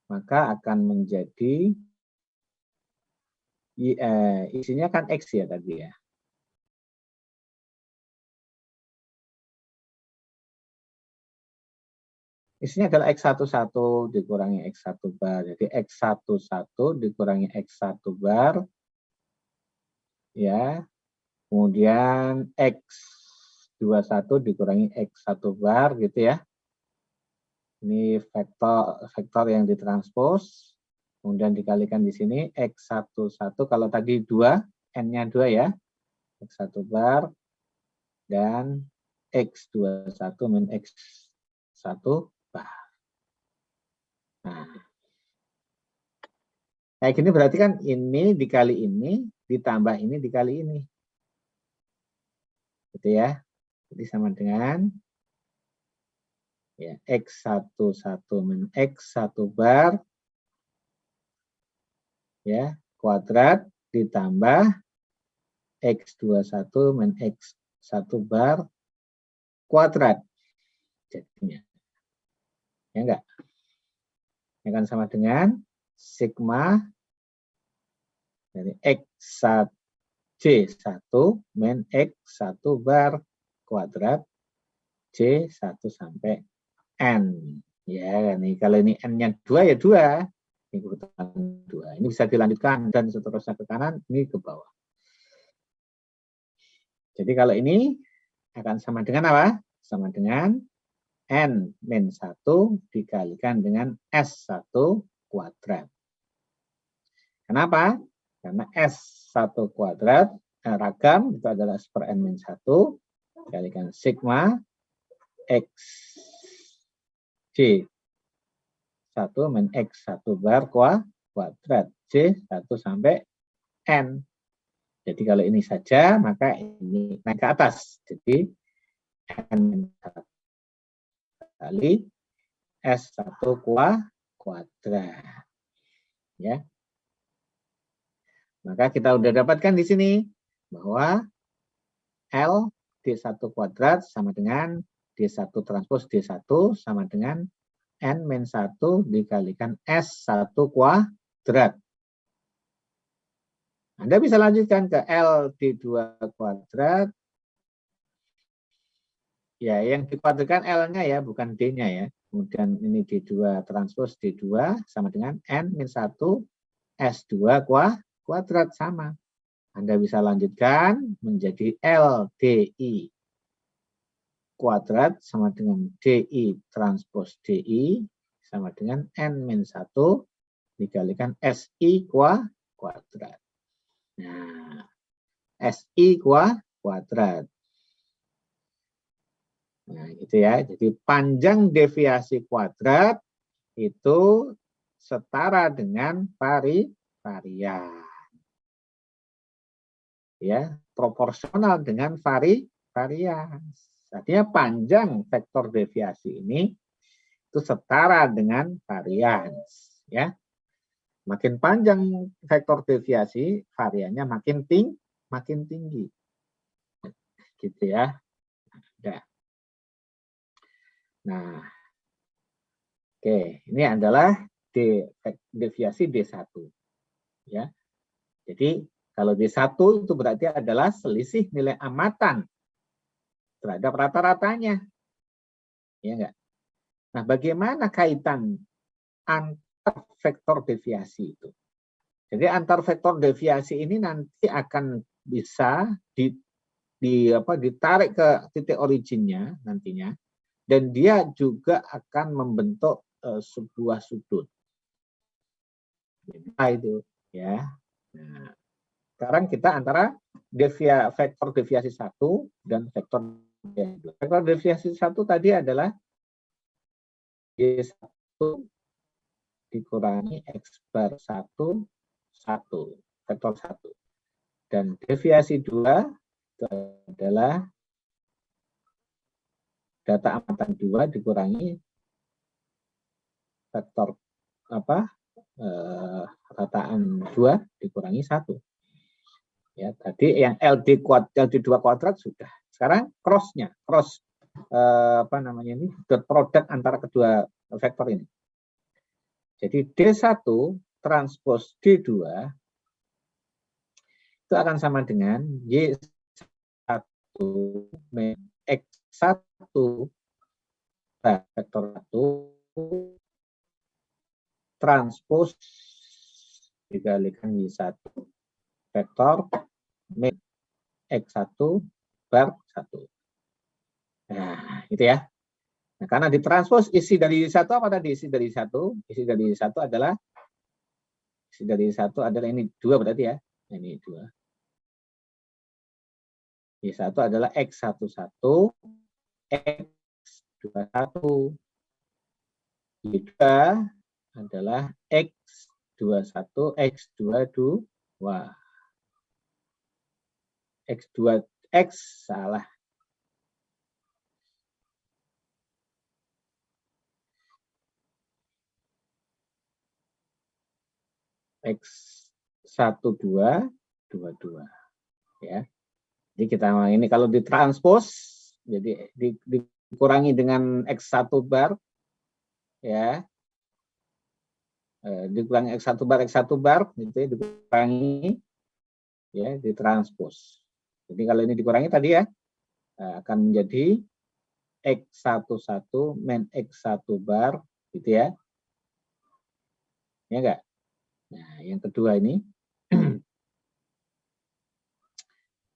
maka akan menjadi isinya kan X ya tadi ya. Isinya adalah X11 dikurangi X1 bar. Jadi X11 dikurangi X1 bar. Ya. Kemudian X21 dikurangi X1 bar gitu ya. Ini vektor yang ditranspos. Kemudian dikalikan di sini X11 kalau tadi 2, N-nya 2 ya. X1 bar dan X21 min X1 bar. Nah, kayak gini berarti kan ini dikali ini, ditambah ini dikali ini. Gitu ya. Jadi sama dengan ya, X11 min X1 bar ya, kuadrat ditambah X21 min X1 bar kuadrat. Jadinya. Ya enggak? Ini akan sama dengan sigma dari X1 J1 min X1 bar kuadrat J1 sampai N. Ya, nih kalau ini N-nya 2 ya 2. Ini urutan 2. Ini bisa dilanjutkan dan seterusnya ke kanan, ini ke bawah. Jadi kalau ini akan sama dengan apa? Sama dengan N-1 dikalikan dengan S1 kuadrat. Kenapa? Karena S1 kuadrat ragam itu adalah S per N-1 dikalikan sigma X J1 min X1 bar kuadrat J1 sampai N. Jadi kalau ini saja maka ini naik ke atas. Jadi N-1 kali S1 kuadrat. Ya. Maka kita sudah dapatkan di sini bahwa L D1 kuadrat sama dengan D1 transpos D1 sama dengan N-1 dikalikan S1 kuadrat. Anda bisa lanjutkan ke L D2 kuadrat. Ya, yang dikuadratkan L-nya ya, bukan D-nya ya. Kemudian ini D2 transpos D2 sama dengan N-1 S2 kuadrat sama. Anda bisa lanjutkan menjadi LDI kuadrat sama dengan DI transpos DI sama dengan N-1 dikalikan SI kuadrat. Nah, SI kuadrat. Nah, gitu ya. Jadi panjang deviasi kuadrat itu setara dengan varian. Ya, proporsional dengan varian. Artinya panjang vektor deviasi ini itu setara dengan varian. Ya. Makin panjang vektor deviasi, variannya makin tinggi. Gitu ya. Nah, oke, ini adalah deviasi D1. Ya. Jadi kalau D1 itu berarti adalah selisih nilai amatan terhadap rata-ratanya. Ya enggak? Nah, bagaimana kaitan antar vektor deviasi itu? Jadi antar vektor deviasi ini nanti akan bisa ditarik ke titik originnya nantinya. Dan dia juga akan membentuk sebuah sudut. Nah, itu ya. Nah, sekarang kita antara vektor deviasi 1 dan vektor deviasi 2. Vektor deviasi 1 tadi adalah D1 dikurangi X bar 1, vektor 1. Dan deviasi 2 itu adalah data amatan 2 dikurangi vektor rataan 2 dikurangi 1. Ya, tadi yang LD2 kuadrat sudah. Sekarang cross dot product antara kedua vektor ini. Jadi D1 transpos D2 itu akan sama dengan Y1 min X1 vektor 1 transpos dikalikan Y1 vektor min X1 bar 1. Nah, gitu ya. Nah, karena ditranspos isi dari Y1 apa tadi? Isi dari Y1 adalah ini 2 berarti ya. Ini 2. Y1 adalah X11, X21. Y2 adalah X21, X22. X salah. X12, 22. Ya. Jadi kita ini kalau ditranspos, jadi dikurangi dengan X1 bar, ya. Dikurangi X1 bar, gitu ya, dikurangi, ya, ditranspos. Jadi kalau ini dikurangi tadi ya, akan menjadi X11 min X1 bar, gitu ya. Ya enggak? Nah, yang kedua ini,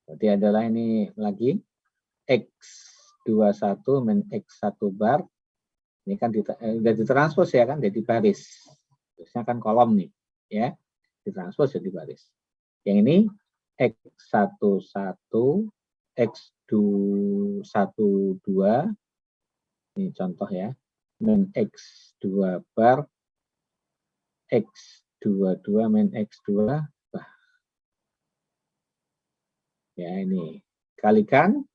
berarti adalah ini lagi X21 min X1 bar. Ini kan sudah ditranspos ya kan, jadi baris. Terusnya kan kolom nih, ya. Ditranspos jadi baris. Yang ini X11, X12, ini contoh ya, min X2 bar, X22 min X2 bar. Ya, ini kalikan.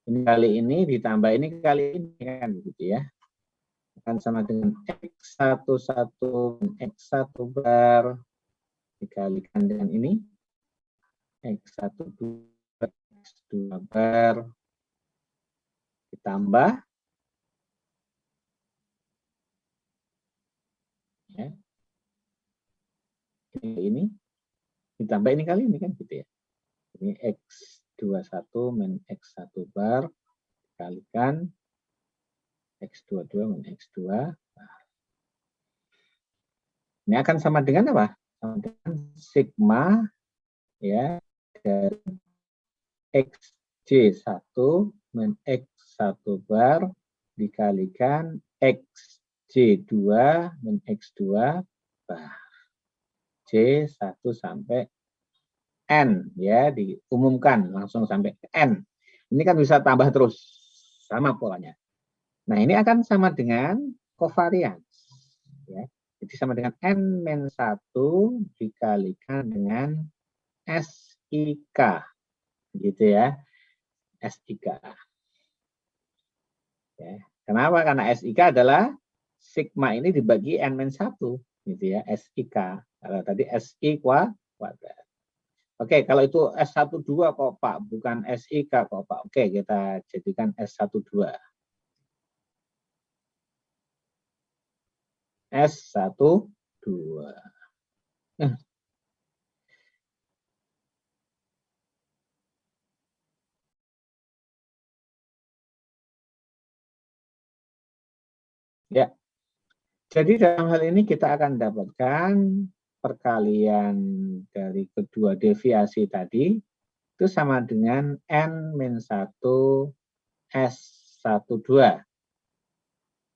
Ini kali ini ditambah ini kali ini kan begitu ya. Akan sama dengan X11 X1 bar dikalikan dengan ini X12 X2 bar ditambah ya. Ini ditambah ini kali ini kan gitu ya. Ini X21 min X1 bar dikalikan X22 min X2 bar. Ini akan sama dengan apa? Sama dengan sigma ya dari XJ1 min X1 bar dikalikan XJ2 min X2 bar. J1 sampai N ya, diumumkan langsung sampai N. Ini kan bisa tambah terus sama polanya. Nah, ini akan sama dengan covariance ya. Jadi sama dengan N-1 dikalikan dengan SIK. Gitu ya. SIK. Ya. Kenapa? Karena SIK adalah sigma ini dibagi N-1 gitu ya, SIK. Kalau tadi SI kuadrat. Oke, kalau itu S12 kok Pak, bukan SIK kok Pak. Oke, kita jadikan S12. S12. Ya. Jadi dalam hal ini kita akan dapatkan perkalian dari kedua deviasi tadi itu sama dengan N-1 S12.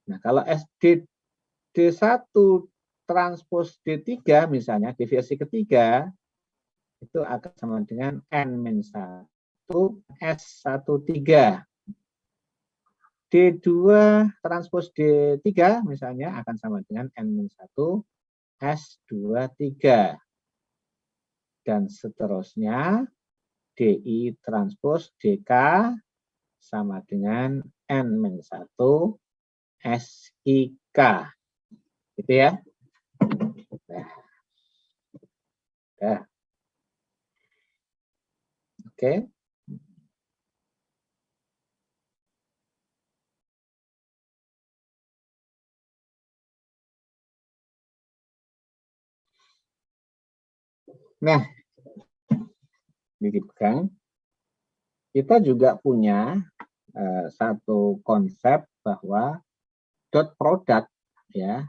Nah, kalau D1 transpos D3 misalnya, deviasi ketiga, itu akan sama dengan N-1 S13. D2 transpos D3 misalnya akan sama dengan N-1 S23. Dan seterusnya DI transpos DK sama dengan N-1 SIK. Gitu ya. Nah. Oke. Nah, Ini dipegang. Kita juga punya satu konsep bahwa dot product ya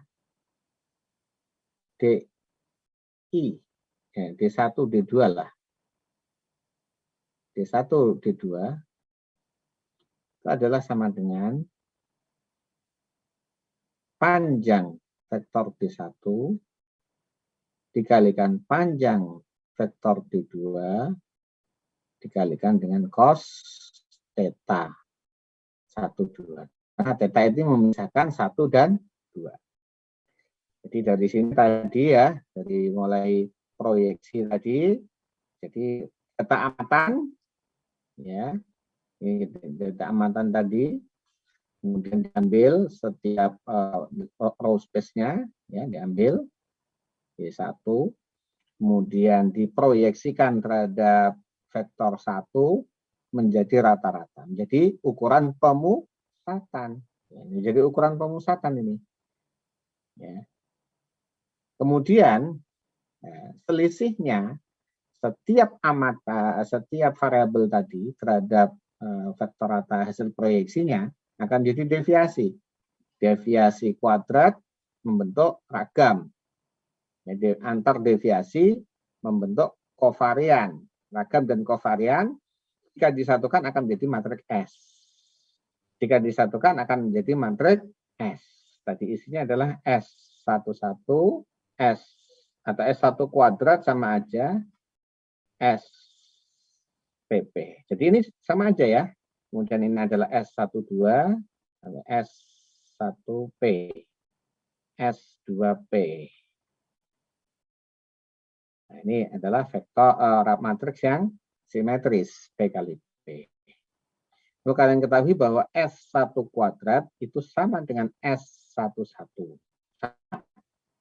DI D1 D2 lah. D1 D2 itu adalah sama dengan panjang vektor D1 dikalikan panjang vektor D2 dikalikan dengan cos theta 1, 2. Karena theta itu memisahkan 1 dan 2. Jadi dari sini tadi ya, dari mulai proyeksi tadi, jadi theta amatan, ya, ini theta amatan tadi, kemudian diambil setiap row space-nya, ya, diambil D1, kemudian diproyeksikan terhadap vektor 1 menjadi rata-rata, menjadi ukuran pemusatan. Ya, jadi ukuran pemusatan ini. Ya. Kemudian selisihnya setiap setiap variabel tadi terhadap vektor rata hasil proyeksinya akan jadi deviasi. Deviasi kuadrat membentuk ragam. Jadi antar deviasi membentuk kovarian. Ragam dan kovarian jika disatukan akan menjadi matriks S. Jika disatukan akan menjadi matriks S. Tadi isinya adalah S11, S atau S1 kuadrat sama aja SPP. Jadi ini sama aja ya. Kemudian ini adalah S12, S1P, S2P. Nah, ini adalah vektor matriks yang simetris P kali P. Lalu kalian ketahui bahwa S1 kuadrat itu sama dengan S11.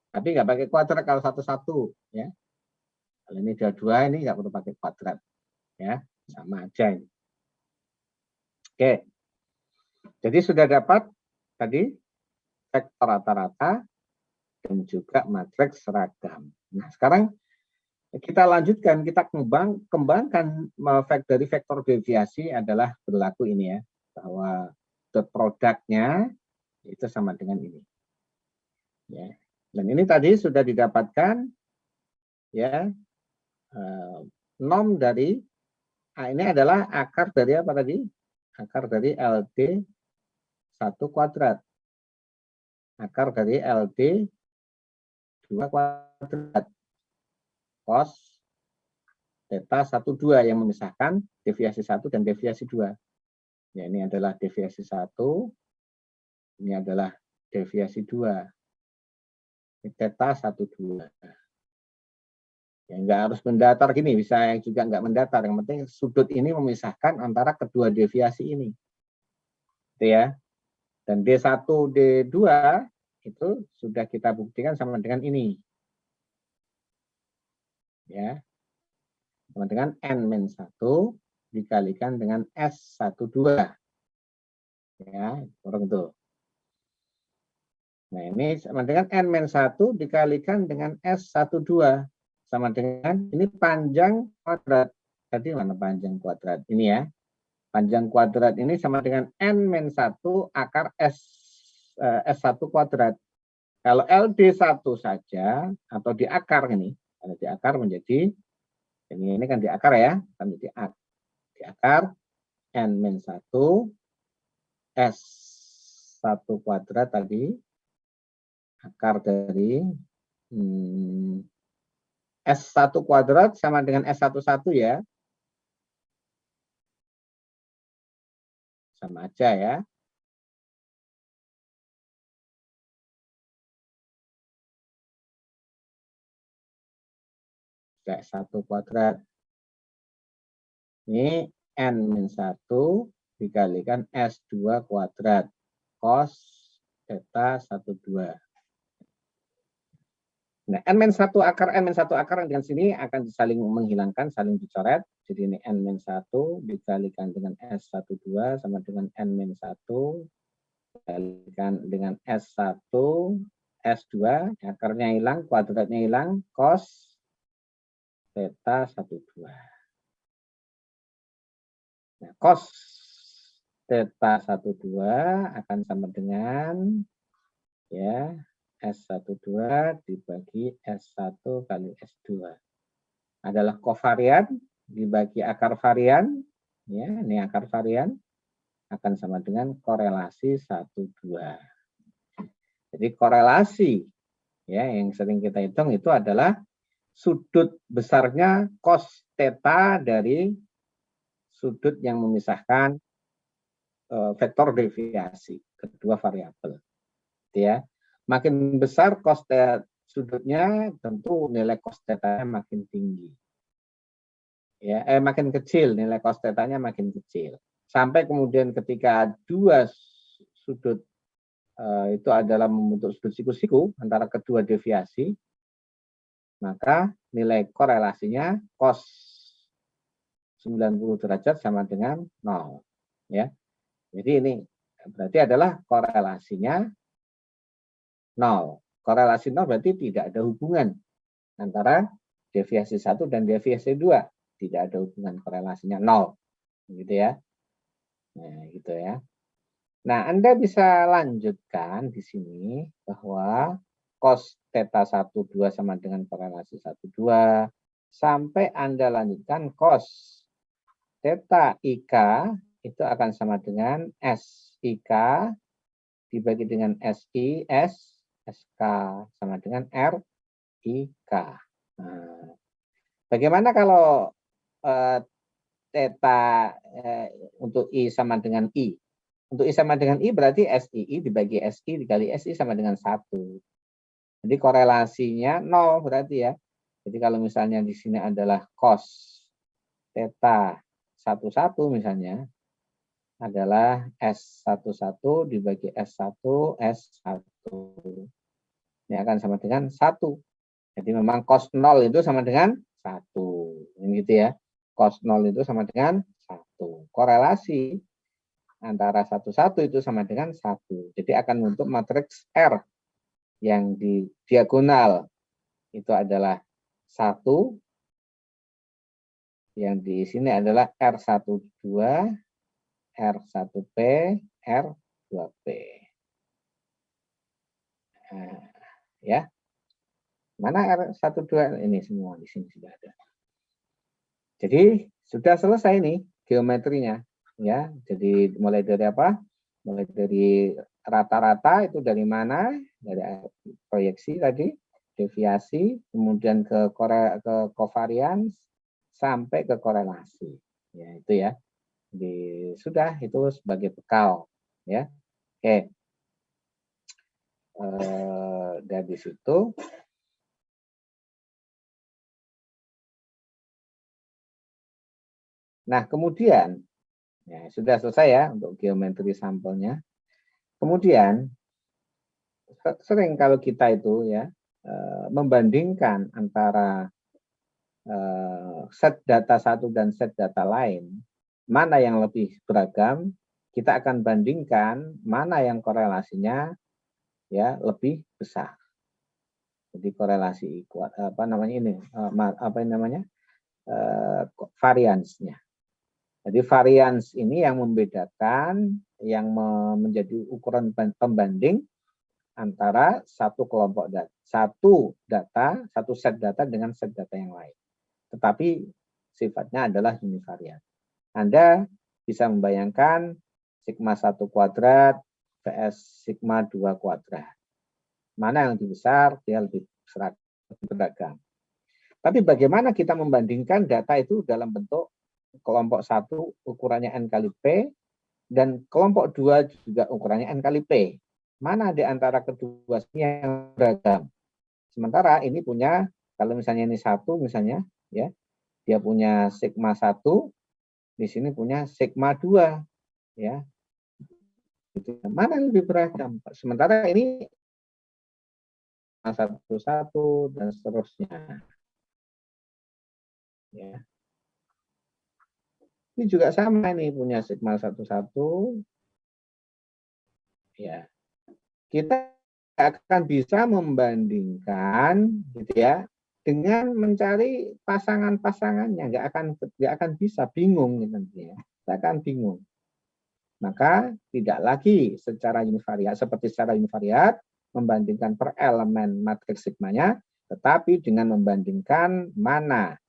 Tapi nggak pakai kuadrat kalau 1-1 ya. Kalau ini 2-2 ini nggak perlu pakai kuadrat ya, sama aja ini. Oke. Jadi sudah dapat tadi vektor rata-rata dan juga matriks ragam. Nah, sekarang kita lanjutkan, kita kembangkan dari vektor deviasi adalah berlaku ini ya, bahwa dot produknya itu sama dengan ini. Ya. Dan ini tadi sudah didapatkan ya norm dari ini adalah akar dari apa tadi? Akar dari LD 1 kuadrat. Akar dari LD 2 kuadrat. Cos theta 1, 2 yang memisahkan deviasi 1 dan deviasi 2. Ya, ini adalah deviasi 1, ini adalah deviasi 2. Ini theta 1, 2. Ya, nggak harus mendatar gini, bisa yang juga nggak mendatar. Yang penting sudut ini memisahkan antara kedua deviasi ini. Itu ya. Dan D1, D2 itu sudah kita buktikan sama dengan ini. Ya. Sama dengan N-1 dikalikan dengan S12. Ya, kurang itu. Nah, ini sama dengan N-1 dikalikan dengan S12. Sama dengan ini panjang kuadrat. Tadi mana panjang kuadrat? Ini ya. Panjang kuadrat ini sama dengan N-1 akar S1 kuadrat. Kalau LD1 saja, atau di akar ini, kalau di akar menjadi ini kan di akar ya, kan di akar N-1 S1 kuadrat tadi, akar dari S1 kuadrat sama dengan S11 ya. Sama aja ya. S1 kuadrat. Ini N-1 dikalikan S2 kuadrat. Cos theta 1, 2. Nah, N-1 akar dengan sini akan saling menghilangkan, saling dicoret. Jadi ini N-1 dikalikan dengan S12 sama dengan N-1 dikalikan dengan S1, S2, akarnya hilang, kuadratnya hilang, cos theta 1, 2. Nah, cos theta 12 akan sama dengan ya S12 dibagi S1 kali S2. Adalah kovarian dibagi akar varian, ya, ini akar varian akan sama dengan korelasi 1,2. Jadi korelasi ya yang sering kita hitung itu adalah sudut besarnya cos theta dari sudut yang memisahkan vektor deviasi kedua variabel. Ya, makin besar cos theta sudutnya, tentu nilai cos theta-nya makin tinggi. Ya, makin kecil, nilai cos theta-nya makin kecil. Sampai kemudian ketika dua sudut itu adalah membentuk sudut siku-siku antara kedua deviasi, maka nilai korelasinya cos 90 derajat sama dengan 0. Ya. Jadi ini berarti adalah korelasinya 0. Korelasi 0 berarti tidak ada hubungan antara deviasi 1 dan deviasi 2. Tidak ada hubungan, korelasinya 0. Gitu ya. Nah, gitu ya. Nah, Anda bisa lanjutkan di sini bahwa cos theta 1,2 sama dengan korelasi 1,2 sampai Anda lanjutkan cos theta IK itu akan sama dengan SIK dibagi dengan SI, SK sama dengan RIK. Nah, bagaimana kalau theta untuk I sama dengan I? Untuk I sama dengan I berarti SII dibagi SI dikali SI sama dengan 1. Jadi korelasinya 0 berarti ya. Jadi kalau misalnya di sini adalah cos theta 11 misalnya adalah S11 dibagi S1 S1. Ini akan sama dengan 1. Jadi memang cos 0 itu sama dengan 1. Ini gitu ya. Cos 0 itu sama dengan 1. Korelasi antara 1,1 itu sama dengan 1. Jadi akan membentuk matriks R yang di diagonal itu adalah 1. Yang di sini adalah R12, R1P, R2P. Nah, ya. Mana R12? Ini semua di sini sudah ada. Jadi sudah selesai nih geometrinya. Ya, jadi mulai dari apa? Mulai dari rata-rata itu dari mana? Dari proyeksi tadi, deviasi, kemudian ke covariance sampai ke korelasi. Ya, itu ya. Jadi sudah itu sebagai bekal, ya. Oke. Dari situ nah, kemudian ya, sudah selesai ya untuk geometri sampelnya. Kemudian sering kalau kita itu ya membandingkan antara set data satu dan set data lain, mana yang lebih beragam, kita akan bandingkan mana yang korelasinya ya lebih besar. Jadi korelasi apa namanya ini apa namanya variansnya. Jadi varians ini yang membedakan, yang menjadi ukuran pembanding antara satu kelompok data, satu set data dengan set data yang lain. Tetapi sifatnya adalah univarian. Anda bisa membayangkan sigma 1 kuadrat vs sigma 2 kuadrat. Mana yang lebih besar, dia lebih beragam. Tapi bagaimana kita membandingkan data itu dalam bentuk kelompok 1 ukurannya N kali P, dan kelompok 2 juga ukurannya N kali P. Mana di antara kedua yang beragam? Sementara ini punya, kalau misalnya ini 1 misalnya, ya, dia punya sigma 1, di sini punya sigma 2. Ya. Mana yang lebih beragam? Sementara ini 1, 1 dan seterusnya. Ya. Ini juga sama nih, punya sigma 1, 1. Ya. Kita akan bisa membandingkan gitu ya dengan mencari pasangan-pasangannya, nggak akan bisa, bingung nanti ya. kita akan bingung. Maka tidak lagi secara univariat seperti secara univariat membandingkan per elemen matriks sigmanya, tetapi dengan membandingkan mana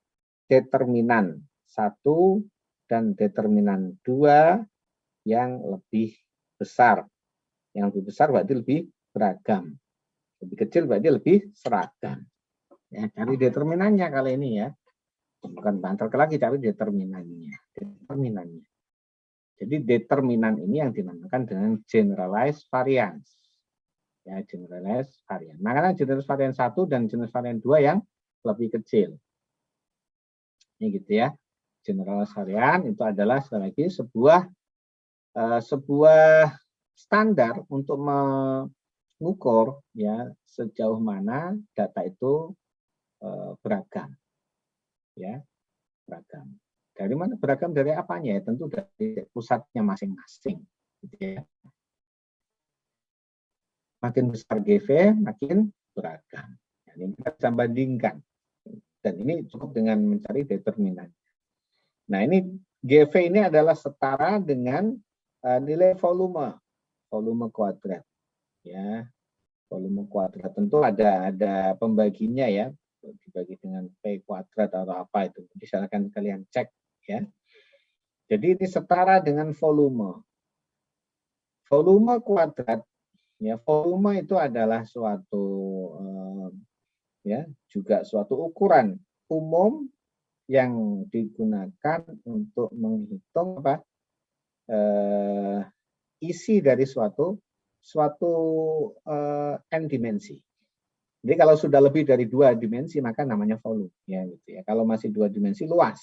determinan 1 dan determinan 2 yang lebih besar. Yang lebih besar berarti lebih beragam. Lebih kecil berarti lebih seragam. Ya, cari determinannya kali ini ya. Bukan banter lagi, cari determinannya. Determinannya. Jadi determinan ini yang dinamakan dengan generalized variance. Ya, generalized variance. Makanya generalized variance 1 dan generalized variance 2 yang lebih kecil. Ini gitu ya. Generalized variance itu adalah sekali lagi sebuah standar untuk mengukur ya sejauh mana data itu beragam. Ya, beragam. Dari mana beragam, dari apanya ya? Tentu dari pusatnya masing-masing. Gitu ya. Makin besar GV, makin beragam. Ini kita bisa bandingkan. Dan ini cukup dengan mencari determinan. Nah, ini GV ini adalah setara dengan nilai volume kuadrat. Ya, volume kuadrat. Tentu ada pembaginya ya, dibagi dengan P kuadrat atau apa itu. Silakan kalian cek. Ya. Jadi ini setara dengan volume. Volume kuadrat, ya volume itu adalah suatu ya juga suatu ukuran umum yang digunakan untuk menghitung apa isi dari suatu n dimensi. Jadi kalau sudah lebih dari 2 dimensi maka namanya volume ya gitu ya. Kalau masih 2 dimensi luas.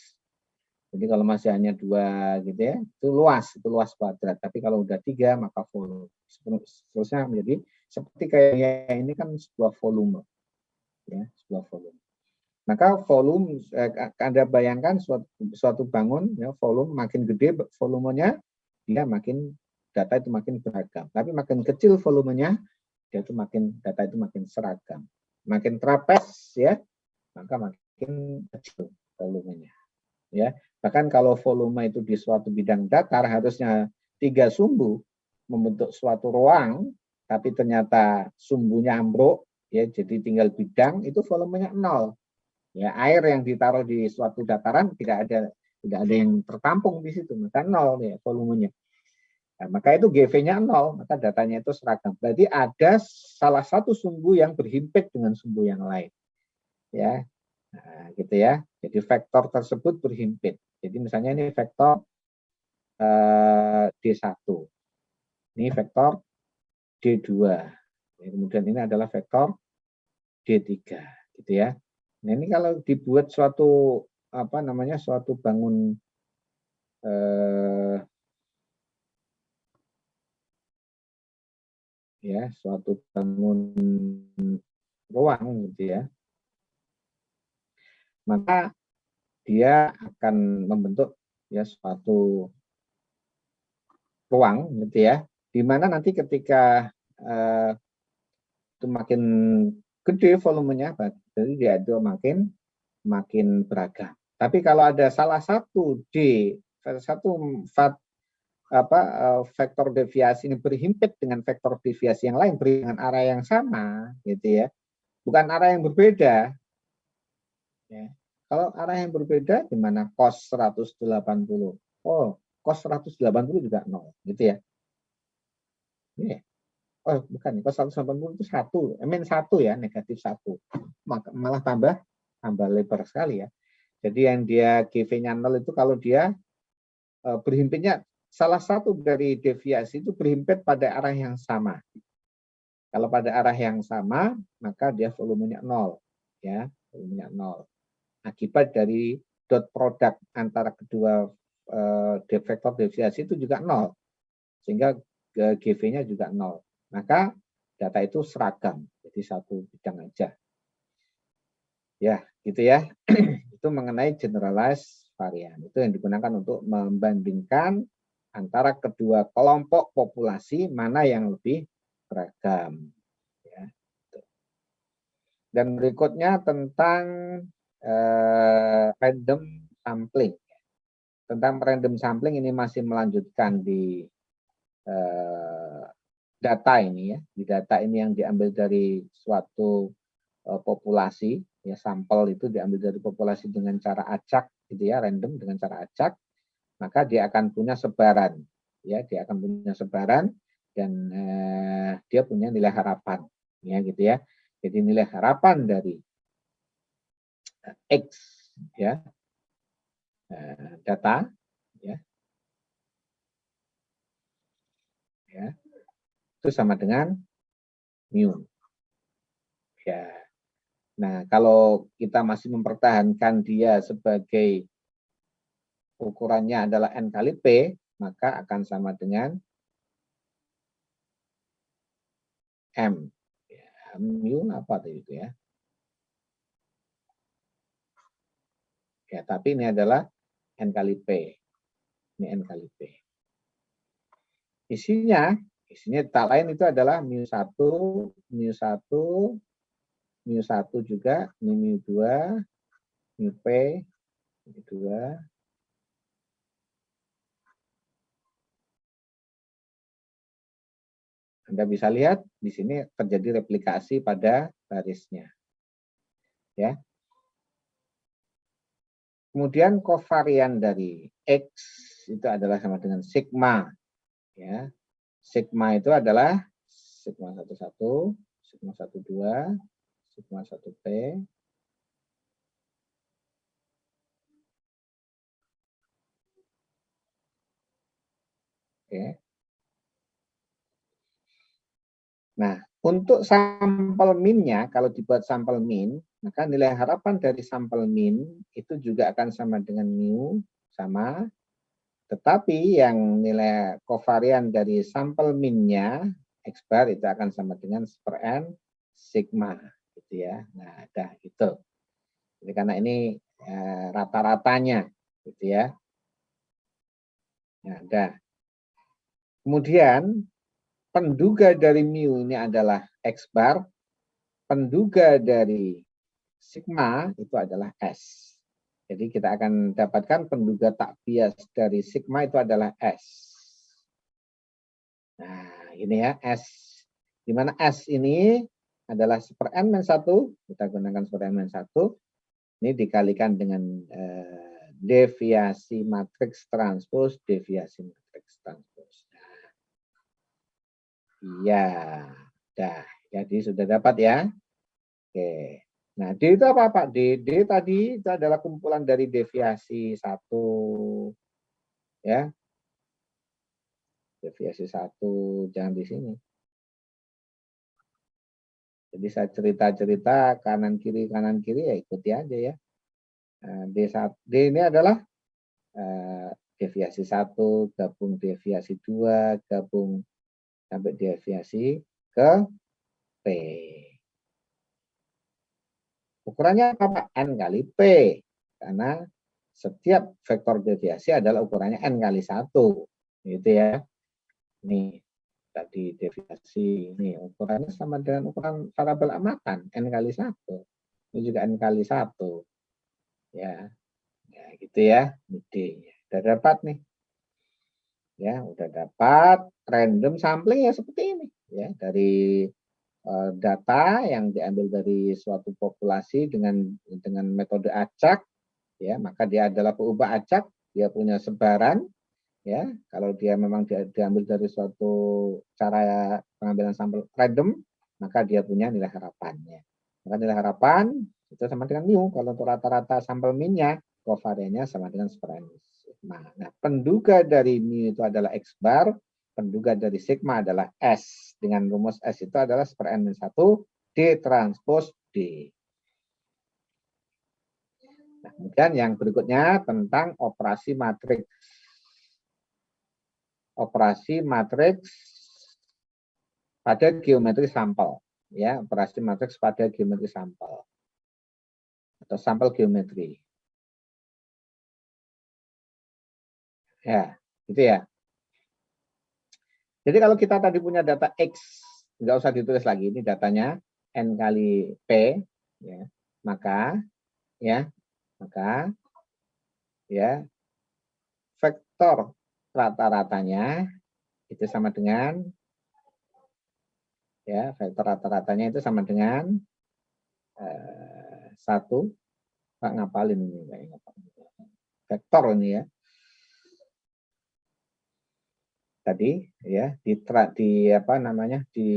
Jadi kalau masih hanya 2 gitu ya, itu luas kuadrat. Tapi kalau udah 3 maka volume. Seterusnya menjadi seperti kayak ini kan sebuah volume. Ya, sebuah volume. Maka volume Anda bayangkan suatu bangun ya, volume makin gede volumenya dia makin data itu makin beragam. Tapi makin kecil volumenya data itu makin seragam. Makin trapez ya, maka makin kecil volumenya. Ya, bahkan kalau volume itu di suatu bidang datar harusnya 3 sumbu membentuk suatu ruang, tapi ternyata sumbunya ambruk, ya jadi tinggal bidang, itu volumenya 0. Ya, air yang ditaruh di suatu dataran tidak ada yang tertampung di situ, maka 0 ya volumenya. Nah, maka itu GV-nya 0, maka datanya itu seragam. Berarti ada salah satu sumbu yang berhimpit dengan sumbu yang lain. Ya. Nah, gitu ya. Jadi vektor tersebut berhimpit. Jadi misalnya ini vektor D1. Ini vektor D2. Kemudian ini adalah vektor D3, gitu ya. Nah, ini kalau dibuat suatu suatu bangun suatu bangun ruang gitu ya. Maka dia akan membentuk ya suatu ruang gitu ya, di mana nanti ketika itu makin gede volumenya, jadi dia itu makin beragam. Tapi kalau ada salah satu vektor deviasi ini berhimpit dengan vektor deviasi yang lain dengan arah yang sama, gitu ya, bukan arah yang berbeda. Ya. Kalau arah yang berbeda, di mana cos 180? Oh, cos 180 juga 0, gitu ya. Ini. Oh, bukan, cos 180 itu 1, -1 ya, negatif 1. Malah tambah lebar sekali ya. Jadi yang dia GV-nya 0 itu kalau dia berhimpitnya, salah satu dari deviasi itu berhimpit pada arah yang sama. Kalau pada arah yang sama, maka dia volumenya 0. Ya, volumenya 0. Akibat dari dot product antara kedua vektor deviasi itu juga 0. Sehingga GV-nya juga 0. Maka data itu seragam. Jadi satu bidang aja. Ya, gitu ya. Itu mengenai generalized variance. Itu yang digunakan untuk membandingkan antara kedua kelompok populasi mana yang lebih beragam. Ya. Dan berikutnya tentang random sampling. tentang random sampling ini masih melanjutkan di data ini ya. Di data ini yang diambil dari suatu populasi, ya sampel itu diambil dari populasi dengan cara acak gitu ya, random dengan cara acak, maka dia akan punya sebaran. Ya, dia akan punya sebaran dan dia punya nilai harapan ya gitu ya. Jadi nilai harapan dari X ya data ya itu sama dengan mu ya. Nah, kalau kita masih mempertahankan dia sebagai ukurannya adalah n kali p, maka akan sama dengan m ya, mu apa tuh itu ya. Ya, tapi ini adalah n kali p. Ini n kali p. Isinya tak lain itu adalah mu1, mu1 juga, ini mu2, mu p, mu2. Anda bisa lihat di sini terjadi replikasi pada barisnya. Ya. Kemudian kovarian dari X itu adalah sama dengan sigma. Ya. Sigma itu adalah sigma 11, sigma 12, sigma 1P, oke. Nah, untuk sampel min-nya, kalau dibuat sampel min, maka nilai harapan dari sampel min itu juga akan sama dengan mu, sama. Tetapi yang nilai kovarian dari sampel min-nya, X bar itu akan sama dengan 1/n sigma. Gitu ya. Nah, dah itu. Jadi karena ini rata-ratanya. Gitu ya. Nah, dah. Kemudian, penduga dari mu ini adalah X bar, penduga dari sigma itu adalah S. Jadi kita akan dapatkan penduga tak bias dari sigma itu adalah S. Nah, ini ya S. Di mana S ini adalah 1/n-1, kita gunakan 1/n-1. Ini dikalikan dengan deviasi matriks transpos, deviasi matriks transpos. Iya, dah. Jadi sudah dapat ya. Oke. Nah, D itu apa Pak? D tadi itu adalah kumpulan dari deviasi 1. Ya. Deviasi 1, jangan di sini. Jadi saya cerita-cerita kanan kiri ya ikuti aja ya. D ini adalah deviasi 1, gabung deviasi 2, gabung sampai deviasi ke P. Ukurannya apa Pak? N kali P. Karena setiap vektor deviasi adalah ukurannya N kali 1. Gitu ya. Nih, tadi deviasi. Ini ukurannya sama dengan ukuran variabel amatan. N kali 1. Ini juga N kali 1. Ya. Ya gitu ya. D. Udah dapat nih. Ya, udah dapat random sampling ya seperti ini. Ya, dari data yang diambil dari suatu populasi dengan metode acak, ya maka dia adalah peubah acak, dia punya sebaran, ya kalau dia memang diambil dari suatu cara pengambilan sampel random, maka dia punya nilai harapannya. Maka nilai harapan itu sama dengan mu. Kalau untuk rata-rata sampel min-nya, kovariannya sama dengan 1/n. Nah, penduga dari mu itu adalah X bar. Penduga dari sigma adalah S. Dengan rumus S itu adalah 1/n-1 D transpos D. Nah, kemudian yang berikutnya tentang operasi matriks. Operasi matriks pada geometri sampel. Ya, operasi matriks pada geometri sampel. Atau sampel geometri. Ya, gitu ya. Jadi kalau kita tadi punya data X, nggak usah ditulis lagi, ini datanya N kali P, ya, maka vektor rata-ratanya itu sama dengan ya, vektor rata-ratanya itu sama dengan 1. Pak ngapalin ini, vektor ini ya. Tadi ya di apa namanya di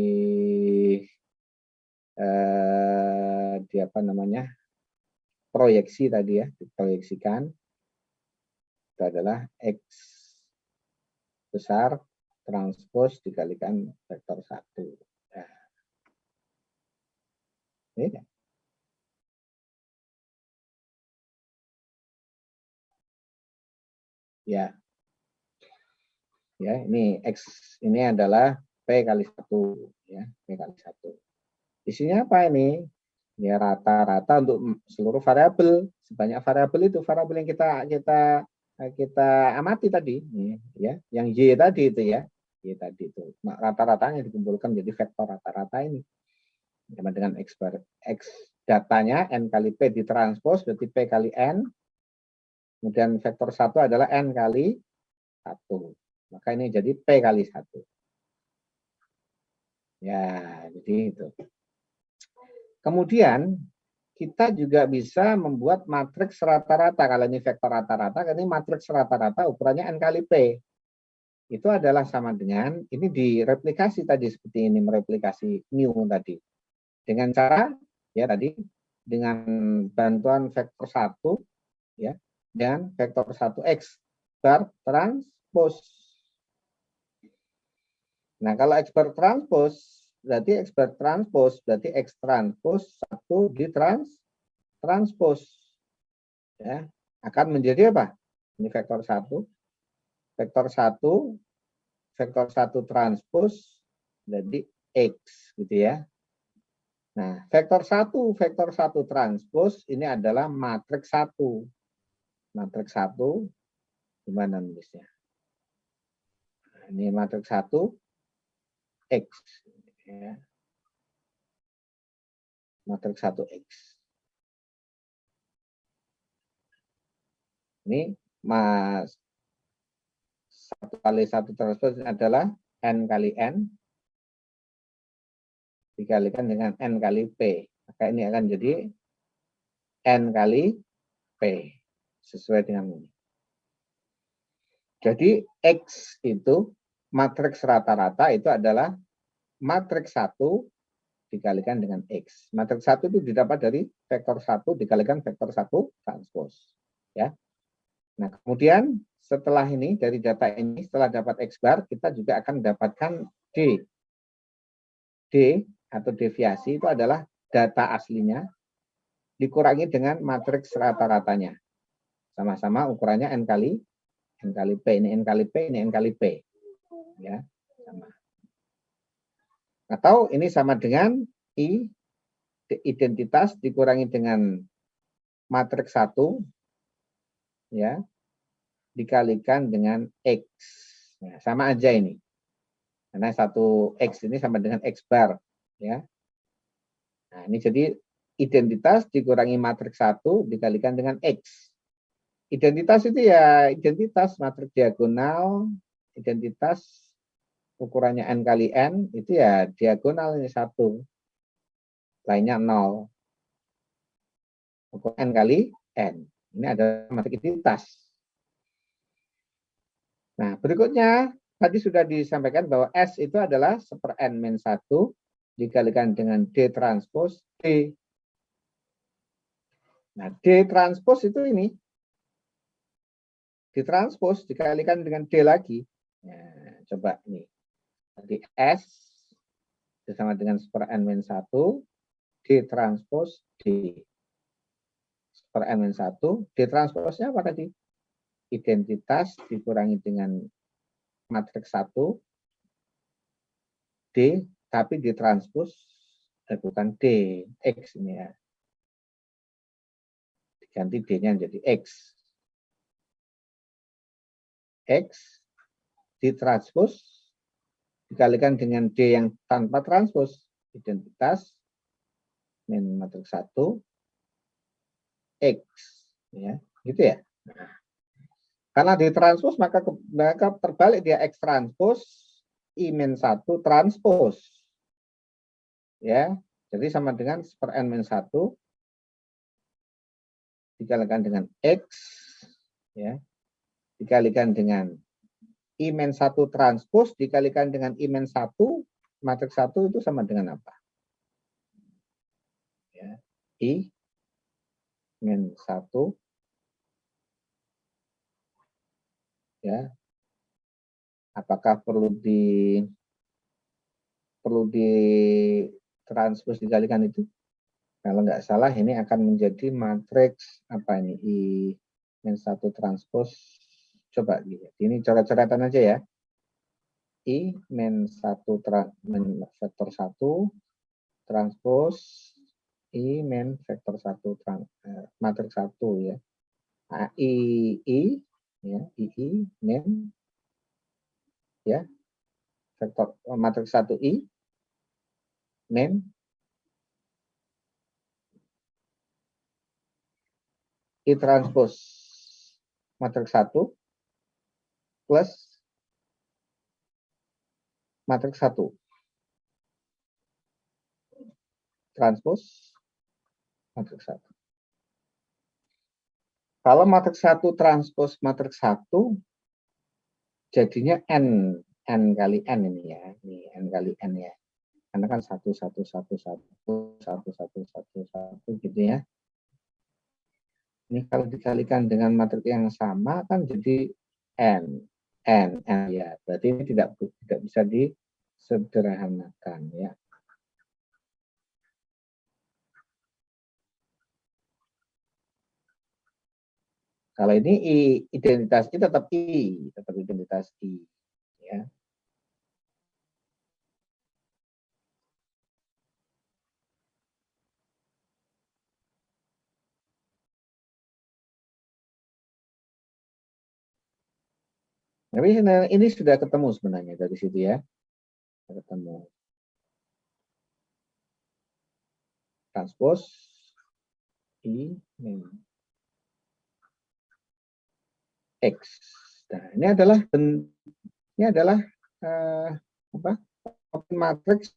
apa namanya proyeksi tadi ya, diproyeksikan itu adalah X besar transpos dikalikan vektor 1. Nah, ini kan. Ya. Ya, ini X ini adalah P kali 1 ya, P kali 1. Isinya apa ini? Ya rata-rata untuk seluruh variabel. Sebanyak variabel itu variabel yang kita amati tadi ya, yang Y tadi itu ya. Y tadi itu. Rata-ratanya dikumpulkan jadi vektor rata-rata ini. Sama dengan X datanya N kali P ditranspos berarti P kali N. Kemudian vektor 1 adalah N kali 1. Maka ini jadi P kali 1. Ya, jadi itu. Kemudian kita juga bisa membuat matriks rata-rata. Kalau ini vektor rata-rata, ini matriks rata-rata ukurannya N kali P. Itu adalah sama dengan, ini direplikasi tadi seperti ini, mereplikasi mu tadi. Dengan cara, ya tadi, dengan bantuan vektor 1, ya, dan vektor 1X bar transpos. Nah, kalau X bar transpos, berarti X bar transpos, berarti X transpos 1 ditranspos. Ya, akan menjadi apa? Ini vektor 1. Vektor 1, vektor 1 transpos, jadi X, gitu ya. Nah, vektor 1 transpos, ini adalah matriks 1. Matriks 1, gimana nulisnya? Nah, ini matriks 1, X. Ya. Matriks 1X. Ini 1 kali 1 transpos adalah N kali N dikalikan dengan N kali P. Maka ini akan jadi N kali P. Sesuai dengan ini. Jadi X itu matriks rata-rata itu adalah matriks 1 dikalikan dengan X. Matriks 1 itu didapat dari vektor 1 dikalikan vektor 1 transpos. Ya. Nah, kemudian setelah ini, dari data ini, setelah dapat X bar, kita juga akan mendapatkan D. D atau deviasi itu adalah data aslinya dikurangi dengan matriks rata-ratanya. Sama-sama ukurannya N kali P. Ini N kali P, ini N kali P. Ya, sama. Atau ini sama dengan I, identitas dikurangi dengan matriks 1, ya, dikalikan dengan X. Ya, sama aja ini. Karena 1X ini sama dengan X bar. Ya. Nah, ini jadi identitas dikurangi matriks 1 dikalikan dengan X. Identitas itu ya identitas matriks diagonal, identitas ukurannya N kali N, itu ya diagonal ini 1. Lainnya 0. Ukur N kali N. Ini adalah matriks identitas. Nah, berikutnya tadi sudah disampaikan bahwa S itu adalah 1/N-1 dikalikan dengan D transpos D. Nah, D transpos itu ini. Ditranspos dikalikan dengan D lagi. Nah, coba ini. Jadi S sama dengan 1/N-1 D transpos D. 1/N-1 D transposnya apa tadi? Identitas dikurangi dengan matriks 1 D tapi ditranspos bukan D, X ini ya. Diganti D-nya jadi X. X ditranspos dikalikan dengan D yang tanpa transpos, identitas min matriks 1 X, ya, gitu ya. Karena ditranspos maka terbalik dia X transpos I-1 transpos. Ya, jadi sama dengan per N-1 dikalikan dengan X, ya, dikalikan dengan I-1 transpos dikalikan dengan I-1 matriks 1 itu sama dengan apa? Ya, I-1 ya. Apakah perlu transpos dikalikan itu? Kalau nggak salah ini akan menjadi matriks apa ini I-1 transpos. Coba lihat. Ini coret-coretan aja ya. I-1 vektor 1 transpos I-vektor 1 matriks 1 ya. I ya, II men ya. Vektor matriks 1I men I transpos matriks 1 plus matriks 1 transpos matriks 1. Kalau matriks 1 transpos matriks 1 jadinya n kali n ini ya. Ini n kali n ya. Karena kan 1 1 1 1 1 1 1 gitu ya. Ini kalau dikalikan dengan matriks yang sama kan jadi n ya. Berarti ini tidak bisa disederhanakan ya. Kalau ini identitas I tetap identitas I ya. Tapi ini sudah ketemu sebenarnya dari situ ya. Ketemu. Transpos I min X. Nah, ini adalah matriks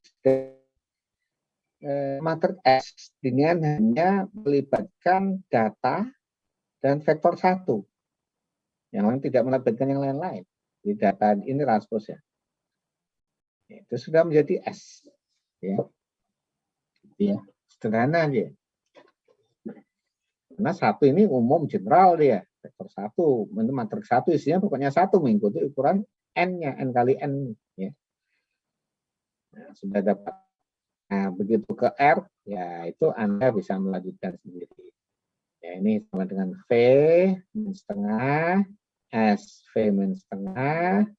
matriks X dengan hanya melibatkan data dan vektor 1. Yang lain tidak melibatkan yang lain-lain. Di data ini transpos ya. Itu sudah menjadi S. Ya. Ya, sederhana aja. Karena 1 ini umum general dia. Vektor 1, itu matriks 1 isinya pokoknya 1 mengikuti ukuran N-nya, N kali N. Ya. Nah, sudah dapat. Nah, begitu ke R, ya itu Anda bisa melanjutkan sendiri. Ya, ini sama dengan V min setengah, S V min setengah,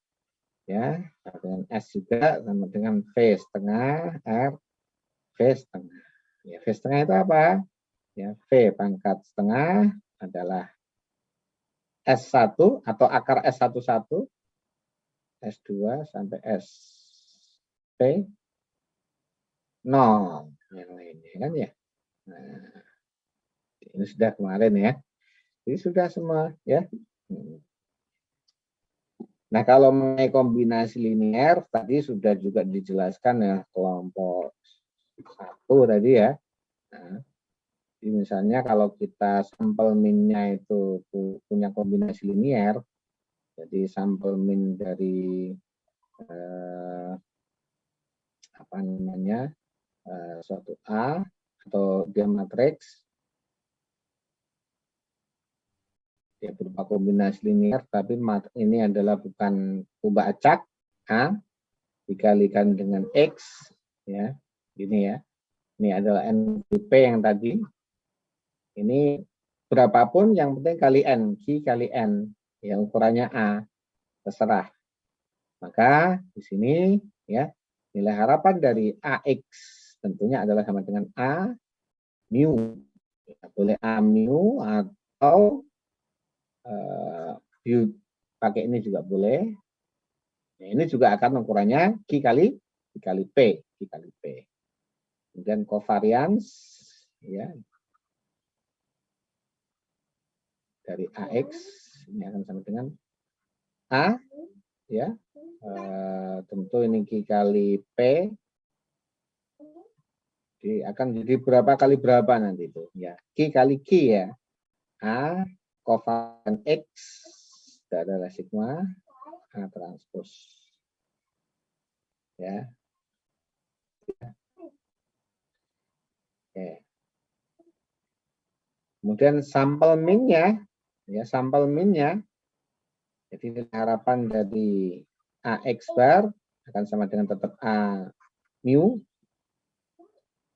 ya, dengan S juga sama dengan V setengah, R V setengah. Ya, V setengah itu apa? Ya, V pangkat setengah adalah S1 atau akar S11, S2 sampai SP 0 yang lainnya kan ya. Nah, ini sudah kemarin ya. Jadi sudah semua ya. Nah, kalau mengenai kombinasi linear tadi sudah juga dijelaskan ya kelompok 1 tadi ya. Nah, jadi misalnya kalau kita sampel minnya itu punya kombinasi linear, jadi sampel min dari apa namanya suatu A atau dia matriks ya berupa kombinasi linear, tapi ini adalah bukan kubah acak A dikalikan dengan X ya, ini ya, ini adalah NP yang tadi, ini berapapun yang penting kali N, Q kali N, yang ukurannya A, terserah. Maka di sini ya nilai harapan dari AX tentunya adalah sama dengan A mu, ya, boleh A mu atau pakai ini juga boleh. Nah, ini juga akan ukurannya Q kali P. Kemudian covariance ya dari AX ini akan sama dengan A, ya. Tentu ini Q kali P. Jadi akan jadi berapa kali berapa nanti itu? Ya, Q kali Q ya. A covarian X itu adalah sigma A transpose. Ya. Oke. Kemudian sampel min-nya, ya sampel min-nya, jadi harapan dari AX bar akan sama dengan tetap A mu,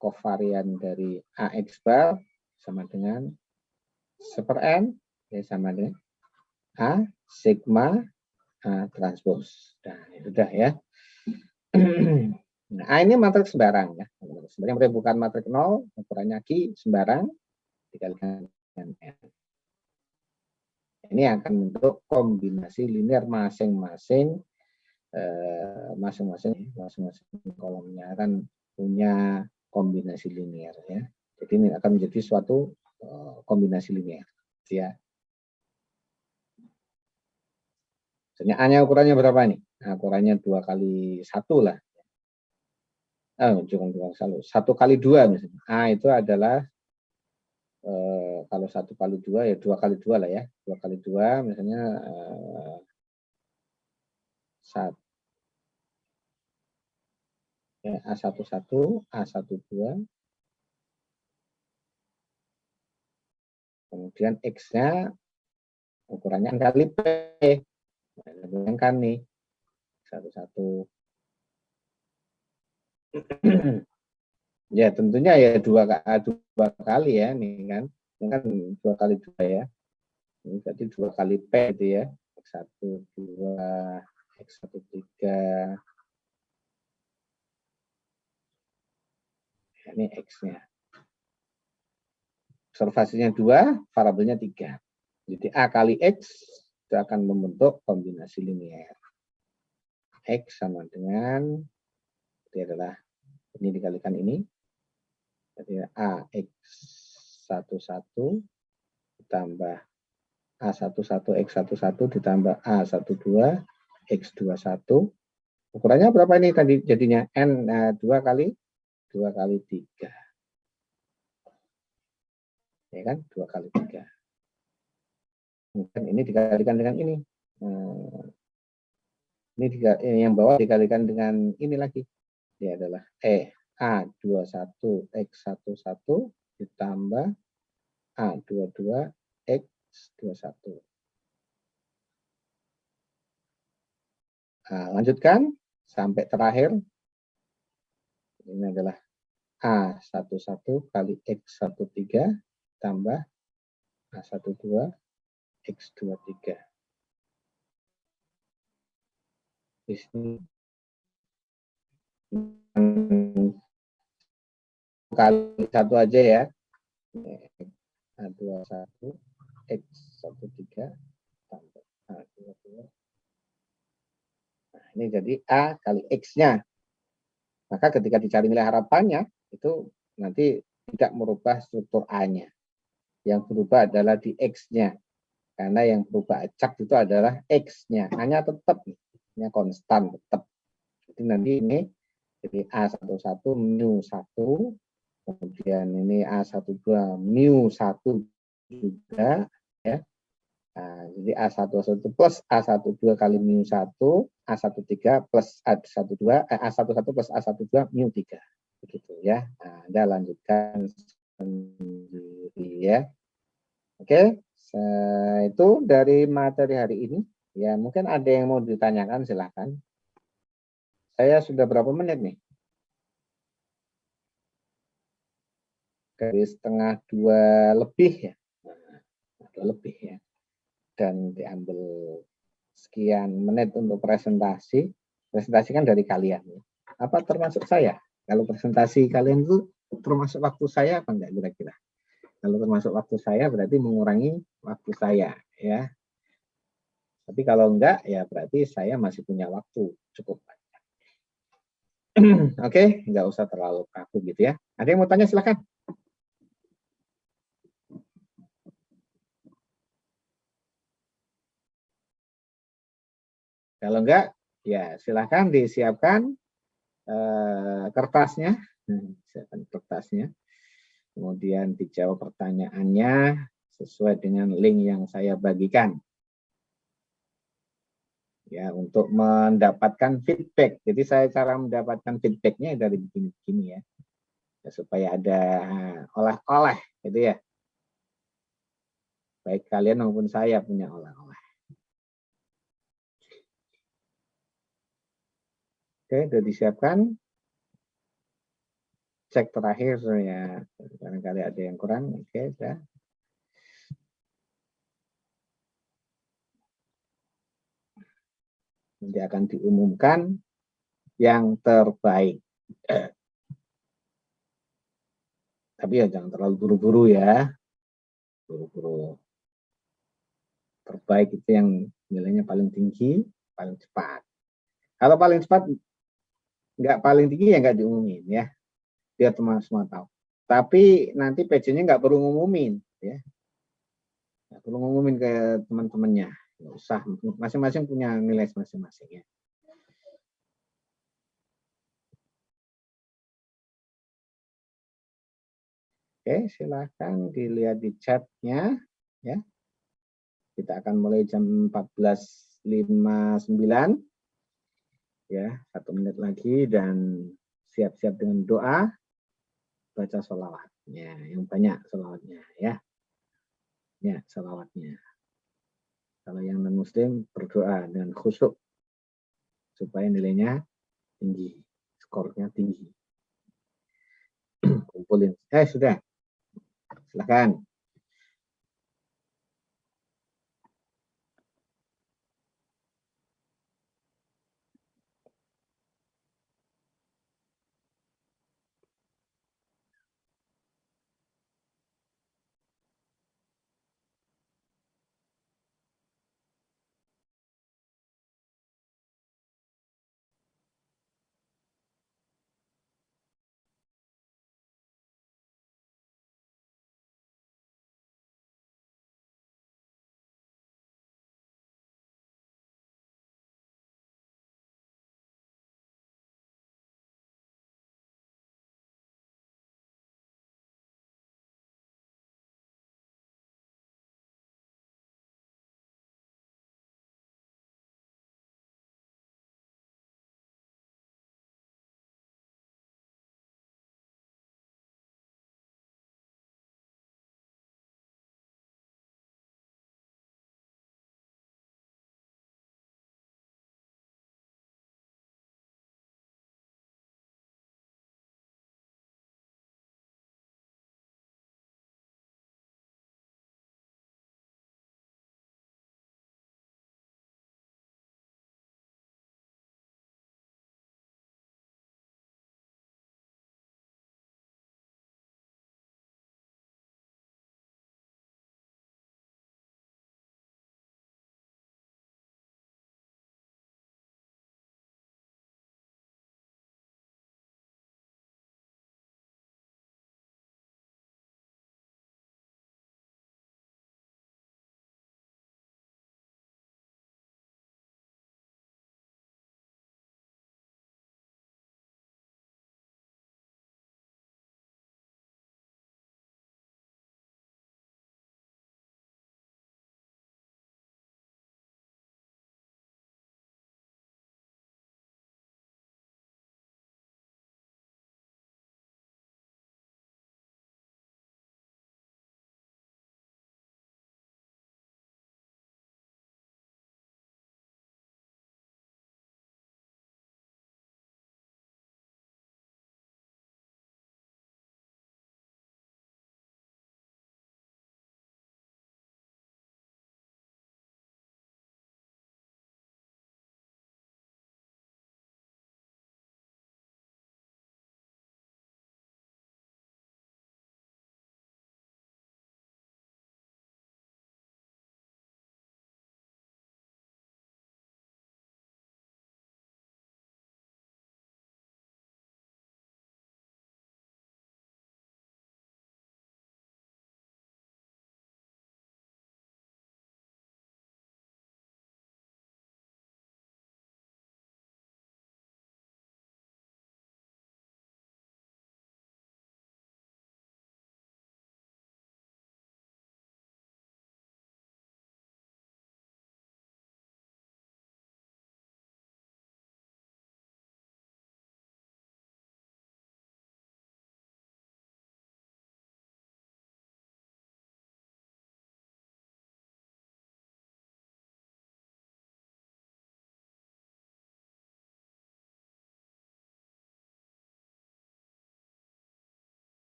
kovarian dari AX bar sama dengan seper N, ya sama dengan A sigma A transpose. Nah, itu sudah ya. Nah, A ini matriks sembarang ya. Sebenarnya bukan matriks 0, ukurannya Q sembarang dikalikan dengan N. Ini akan membentuk kombinasi linear masing-masing kolomnya akan punya kombinasi linear ya. Jadi ini akan menjadi suatu kombinasi linear ya. Misalnya A-nya ukurannya berapa nih? Nah, ukurannya 2 kali 1 lah. Jangan 1 kali 2 misalnya. A itu adalah kalau 1 kali 2 ya 2 kali 2 lah ya. 2 kali 2 misalnya 1 ya, A11, A12, kemudian X-nya ukurannya kali P. Nah, kan nih 11. Ya tentunya ya dua kali ya ini kan 2 kali 2 ya. Ini berarti 2 kali P itu ya. X1, 2, X1, 3. Ini X-nya. Observasinya 2, variabelnya 3. Jadi A kali X itu akan membentuk kombinasi linear. X sama dengan, itu adalah, ini dikalikan ini. Jadi AX11 ditambah A11 X11 ditambah A12 X21. Ukurannya berapa ini tadi jadinya? N 2 kali 3. Ya kan? 2 kali 3. Kemudian ini dikalikan dengan ini. Ini yang bawah dikalikan dengan ini lagi. Ini adalah A21 X11 ditambah A22 X21. Nah, lanjutkan sampai terakhir. Ini adalah A11 kali X13 tambah A12 X23. Di sini kali 1 aja ya. A21 X13 tambah A22. Nah, ini jadi A kali X-nya. Maka ketika dicari nilai harapannya, itu nanti tidak merubah struktur A-nya. Yang berubah adalah di X-nya. Karena yang berubah acak itu adalah X-nya. A-nya tetap, nya konstan tetap. Jadi nanti ini jadi A11 mu 1, kemudian ini A12 mu 1 juga ya. Nah, jadi A11 plus A12 kali mu 1, A13 plus A11 plus A12 mu 3. Begitu ya. Nah, Anda lanjutkan sendiri ya. Oke, itu dari materi hari ini. Ya, mungkin ada yang mau ditanyakan, silakan. Saya sudah berapa menit nih? Dari 1:30 lebih ya. Lebih ya. Dan diambil sekian menit untuk presentasi. Presentasi kan dari kalian. Apa termasuk saya? Kalau presentasi kalian itu termasuk waktu saya apa enggak kira-kira? Kalau termasuk waktu saya berarti mengurangi waktu saya ya. Tapi kalau enggak ya berarti saya masih punya waktu cukup banyak. Oke, enggak usah terlalu kaku gitu ya. Ada yang mau tanya silakan. Kalau enggak, ya silahkan disiapkan kertasnya, siapkan kertasnya, kemudian dijawab pertanyaannya sesuai dengan link yang saya bagikan. Ya, untuk mendapatkan feedback. Jadi saya cara mendapatkan feedbacknya dari begini-begini ya. Ya, supaya ada olah-olah gitu ya. Baik kalian maupun saya punya olah-olah. Oke, sudah disiapkan. Cek terakhir ya. Barangkali ada yang kurang. Oke, sudah. Nanti akan diumumkan yang terbaik. Tapi ya jangan terlalu buru-buru ya. Buru-buru. Terbaik itu yang nilainya paling tinggi, paling cepat. Kalau paling cepat, nggak paling tinggi ya nggak diumumin ya. Biar teman semua tahu. Tapi nanti PJ-nya nggak perlu ngumumin ya. Nggak perlu ngumumin ke teman-temannya. Nggak usah. Masing-masing punya nilai masing-masing ya. Oke, silakan dilihat di chatnya ya. Kita akan mulai jam 14.59 ya, 1 menit lagi dan siap-siap dengan doa, baca sholawatnya yang banyak sholawatnya ya. Ya, sholawatnya. Kalau yang non muslim berdoa dengan khusyuk supaya nilainya tinggi, skornya tinggi. Kumpulin. Sudah. Silakan.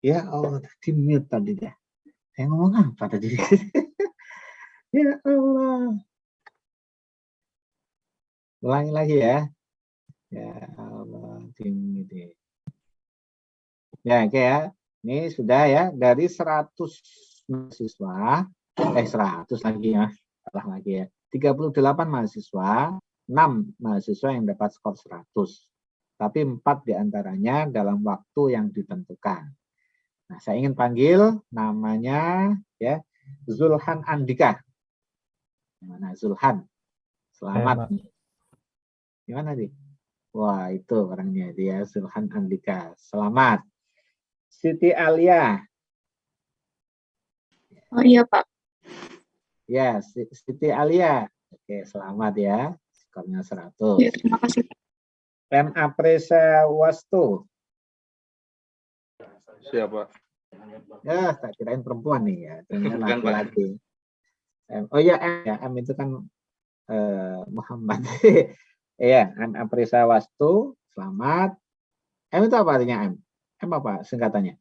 Ya Allah, di mute tadi deh. Saya ngomong apa tadi? Ya Allah. Ulangi lagi ya. Ya Allah, di mute. Ya, oke ya. Ini sudah ya, dari 100 mahasiswa, 100 lagi ya, salah lagi ya. 38 mahasiswa, 6 mahasiswa yang dapat skor 100. Tapi 4 diantaranya dalam waktu yang ditentukan. Nah, saya ingin panggil namanya ya Zulhan Andika. Mana Zulhan? Selamat. Gimana nih? Wah, itu orangnya dia Zulhan Andika. Selamat. Siti Alia. Oh iya Pak. Ya, Siti Alia. Oke, selamat ya. Skornya 100. Ya, terima kasih. M. Apresa Wastu. Siapa? Ya, tak kirain perempuan nih ya. Ternyata Bukan, Pak. laki-laki. Oh ya, M ya. M itu kan Muhammad. Iya, M. Apresa Wastu. Selamat. M itu apa artinya M? M apa singkatannya?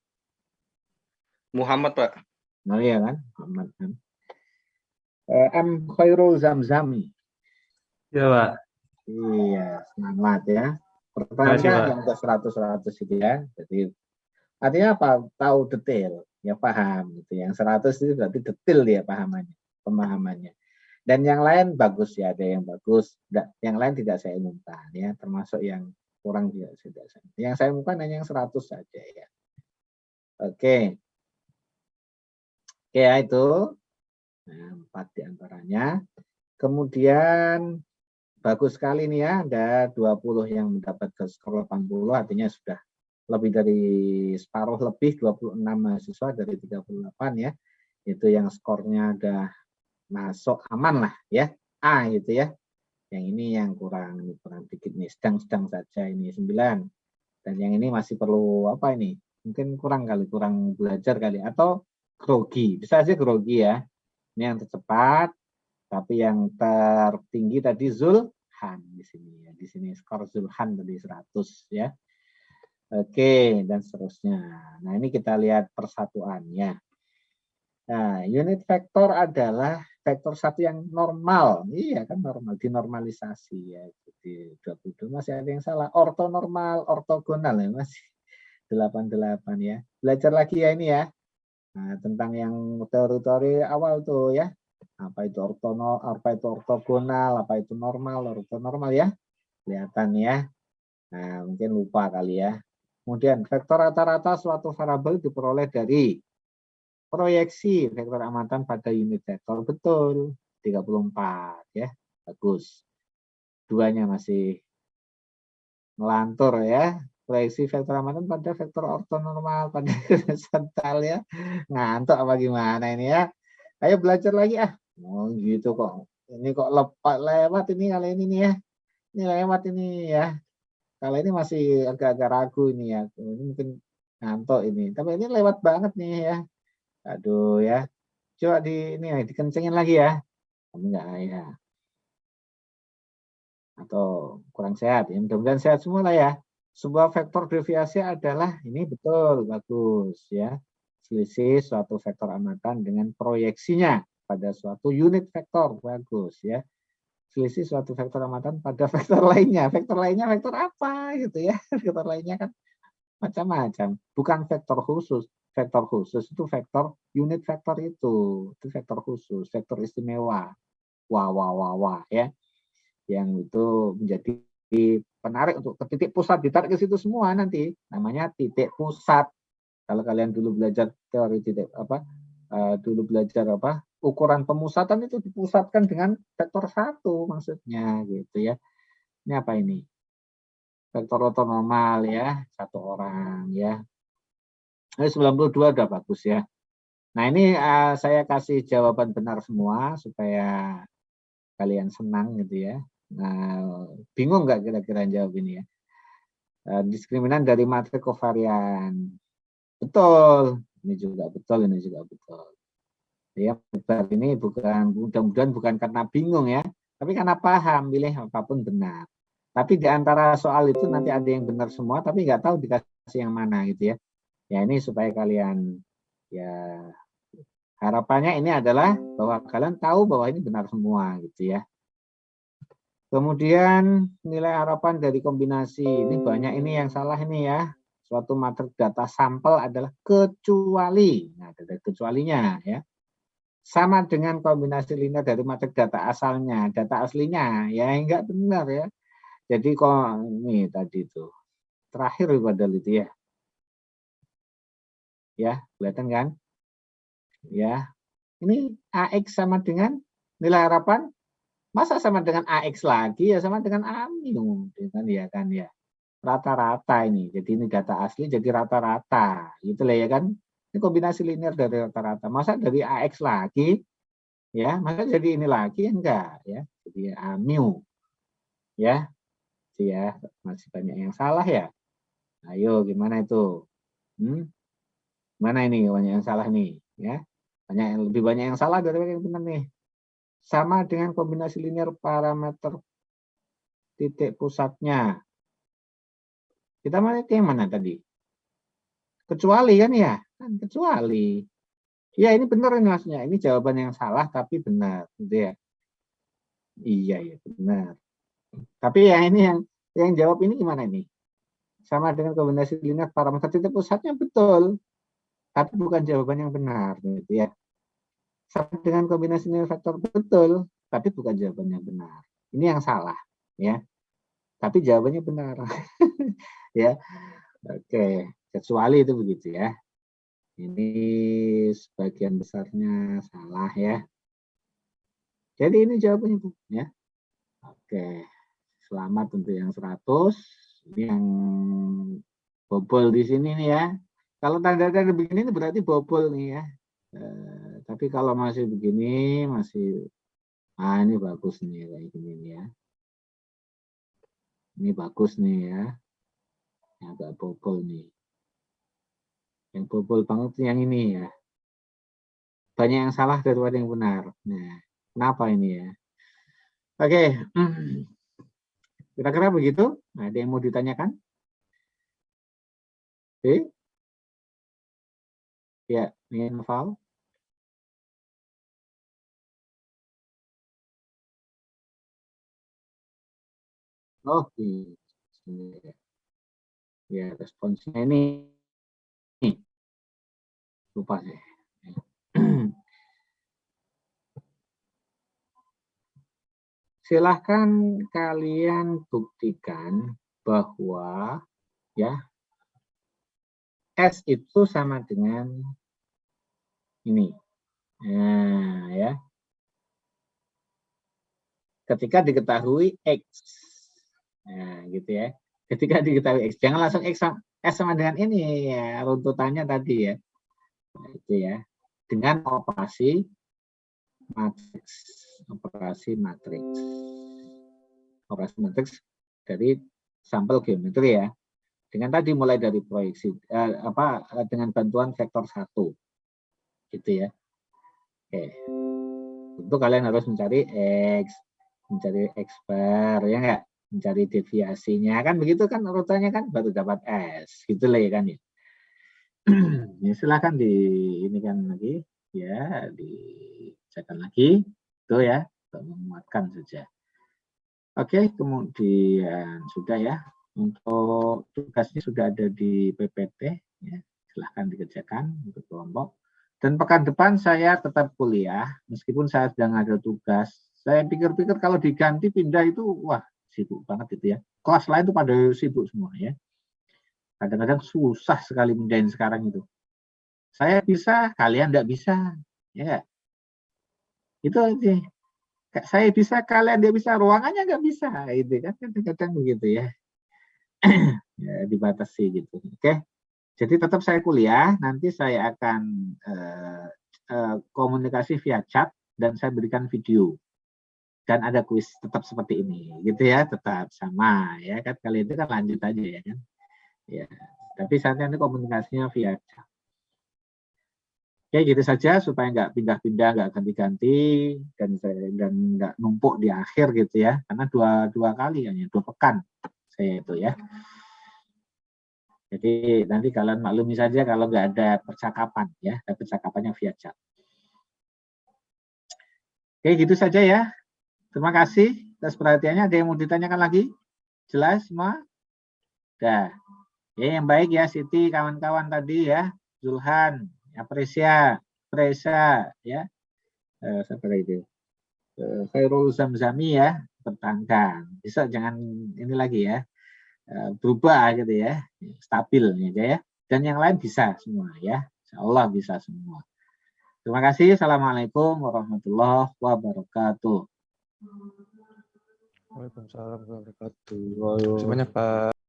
Muhammad, Pak. Nah, iya kan? Muhammad M. M. Khairul Zamzami. Ya, Pak. Iya, selamat ya. Terima kasih, Pak. Pertanyaan untuk 100 itu ya. Jadi artinya apa? Tahu detail, ya paham gitu. Yang 100 itu berarti detail dia pemahamannya. Dan yang lain bagus ya, ada yang bagus. Yang lain tidak saya umumkan ya, termasuk yang kurang juga tidak saya. Yang saya umumkan hanya yang 100 saja ya. Oke. Oke ya itu. Nah, 4 diantaranya. Kemudian bagus sekali nih ya, ada 20 yang mendapatkan skor 80, artinya sudah lebih dari separuh lebih, 26 mahasiswa dari 38 ya. Itu yang skornya udah masuk aman lah ya. A gitu ya. Yang ini yang kurang dikit nih, sedang-sedang saja ini 9. Dan yang ini masih perlu apa ini? Mungkin kurang belajar kali atau grogi. Bisa aja grogi ya. Ini yang tercepat. Tapi yang tertinggi tadi Zulhan di sini ya. Di sini skor Zulhan tadi 100 ya. Oke, dan seterusnya. Nah, ini kita lihat persatuannya. Nah, unit vektor adalah vektor satu yang normal. Iya kan normal, dinormalisasi ya. Jadi 22 masih ada yang salah. Ortonormal, ortogonal ya masih 88 ya. Belajar lagi ya ini ya. Nah, tentang yang teori-teori awal tuh ya. Apa itu ortogonal, apa itu normal, ortonormal ya. Kelihatan ya. Nah, mungkin lupa kali ya. Kemudian vektor rata-rata suatu variabel diperoleh dari proyeksi vektor amatan pada unit vektor. Betul. 34 ya. Bagus. Duanya masih melantur ya. Proyeksi vektor amatan pada vektor ortonormal pada horizontal ya. Ngantuk apa gimana ini ya. Ayo belajar lagi ah. Oh gitu kok. Ini kok lewat ini kali ini nih ya. Ini lewat ini ya. Kalau ini masih agak-agak ragu ini ya. Ini mungkin ngantuk ini. Tapi ini lewat banget nih ya. Aduh ya. Coba dikencengin lagi ya. Kamu enggak ya. Atau kurang sehat. Ya, mudah-mudahan sehat semua lah ya. Sebuah vektor deviasi adalah ini betul bagus ya. Selisih suatu vektor amatan dengan proyeksinya pada suatu unit vektor bagus ya. Selisih suatu vektor amatan pada vektor lainnya. Vektor lainnya vektor apa gitu ya. Vektor lainnya kan macam-macam. Bukan vektor khusus. Vektor khusus itu vektor unit vektor itu. Itu vektor khusus, vektor istimewa. Wah ya. Yang itu menjadi penarik untuk ke titik pusat, ditarik ke situ semua nanti. Namanya titik pusat. Kalau kalian dulu belajar teori titik ukuran pemusatan itu dipusatkan dengan vektor 1 maksudnya gitu ya. Ini apa ini? Vektor ortonormal ya, satu orang ya. Ini 92 udah bagus ya. Nah ini saya kasih jawaban benar semua supaya kalian senang gitu ya. Nah, bingung nggak kira-kira jawab ini ya? Diskriminan dari matriks kovarian. Betul. Ini juga betul, ini juga betul. Ya, ini mudah-mudahan bukan karena bingung ya, tapi karena paham, pilih apapun benar. Tapi di antara soal itu nanti ada yang benar semua, tapi nggak tahu dikasih yang mana gitu ya. Ya ini supaya kalian ya harapannya ini adalah bahwa kalian tahu bahwa ini benar semua gitu ya. Kemudian nilai harapan dari kombinasi ini banyak ini yang salah ini ya. Suatu materi data sampel adalah kecuali, nah ada kecualinya ya. Sama dengan kombinasi linear dari materi data asalnya, data aslinya ya enggak benar ya. Jadi kalau ini tadi itu terakhir padahal itu ya. Ya, kelihatan kan? Ya. Ini AX sama dengan nilai harapan, masa sama dengan AX lagi ya sama dengan AMIU kan ya. Rata-rata ini. Jadi ini data asli jadi rata-rata. Gitu lah ya kan. Ini kombinasi linear dari rata-rata. Masa dari AX lagi ya, masa jadi ini lagi enggak ya. Jadi AMIU. Ya. Jadi ya, masih banyak yang salah ya. Ayo gimana itu? Mana ini banyak yang salah nih ya. Lebih banyak yang salah daripada yang benar nih. Sama dengan kombinasi linear parameter titik pusatnya. Kita mau yang mana tadi? Kecuali kan ya? Kan kecuali. Ya ini benar ini maksudnya. Ini jawaban yang salah tapi benar. Gitu ya. Iya ya benar. Tapi ya ini yang jawab ini gimana ini? Sama dengan kombinasi linear parameter titik pusatnya betul. Tapi bukan jawaban yang benar. Gitu ya. Sama dengan kombinasi nilai vektor betul, tapi bukan jawaban yang benar. Ini yang salah, ya. Tapi jawabannya benar, ya. Oke, kecuali itu begitu ya. Ini sebagian besarnya salah ya. Jadi ini jawabannya bu, ya. Oke, selamat untuk yang 100. Ini yang bobol di sini nih ya. Kalau tanda-tanda begini ini berarti bobol nih ya. Tapi kalau masih begini, ini bagus nih kayak gini nih ya. Ini bagus nih ya. Yang agak bobol nih. Yang bobol banget yang ini ya. Banyak yang salah daripada yang benar. Nah, kenapa ini ya? Oke. Kira-kira begitu. Nah, ada yang mau ditanyakan? Oke. Ya, ini Noval. Oke. Ya, responsnya ini lupa sih. Silahkan kalian buktikan bahwa ya S itu sama dengan ini. Nah, ya. Ketika diketahui X. Nah, gitu ya. Ketika diketahui X, jangan langsung X sama dengan ini ya, runtutannya tadi ya. Nah, itu ya. Dengan operasi matriks. Operasi matriks. Operasi matriks dari sampel geometri ya. Dengan tadi mulai dari proyeksi dengan bantuan vektor 1. Gitu ya. Oke. Tentu kalian harus mencari X, mencari X bar ya enggak? Mencari deviasinya kan begitu kan urutannya kan baru dapat S gitu lah ya kan ya. Ya silakan ini kan lagi ya dicatat lagi itu ya untuk menguatkan saja. Oke, kemudian sudah ya untuk tugasnya sudah ada di PPT ya. Silahkan dikerjakan untuk kelompok. Dan pekan depan saya tetap kuliah meskipun saya sedang ada tugas. Saya pikir-pikir kalau diganti pindah itu wah sibuk banget itu ya. Kelas lain itu pada sibuk semua ya. Kadang-kadang susah sekali pindahin sekarang itu. Saya bisa, kalian tidak bisa. Ya. Itu aja. Saya bisa, kalian tidak bisa. Ruangannya nggak bisa. Itu kan kadang-kadang begitu ya. Ya dibatasi gitu. Oke. Jadi tetap saya kuliah. Nanti saya akan komunikasi via chat dan saya berikan video. Dan ada kuis tetap seperti ini, gitu ya, tetap sama ya kan kali itu kan lanjut aja ya kan, ya. Tapi saat ini komunikasinya via chat. Oke, gitu saja supaya nggak pindah-pindah, nggak ganti-ganti dan nggak numpuk di akhir gitu ya, karena dua kali hanya 2 pekan saya itu ya. Jadi nanti kalian maklumi saja kalau nggak ada percakapan ya, ada percakapannya via chat. Oke, gitu saja ya. Terima kasih atas perhatiannya. Ada yang mau ditanyakan lagi? Jelas semua? Dah. Ya, yang baik ya Siti, kawan-kawan tadi ya, Zulhan, Apresia, Presa ya. Siapa lagi? Khairul Zamzami ya, pertahankan. Besok jangan ini lagi ya. Berubah gitu ya, stabil aja ya. Dan yang lain bisa semua ya. Insya Allah bisa semua. Terima kasih. Assalamualaikum warahmatullahi wabarakatuh. Waalaikumsalam warahmatullahi wabarakatuh. Semuanya Pak.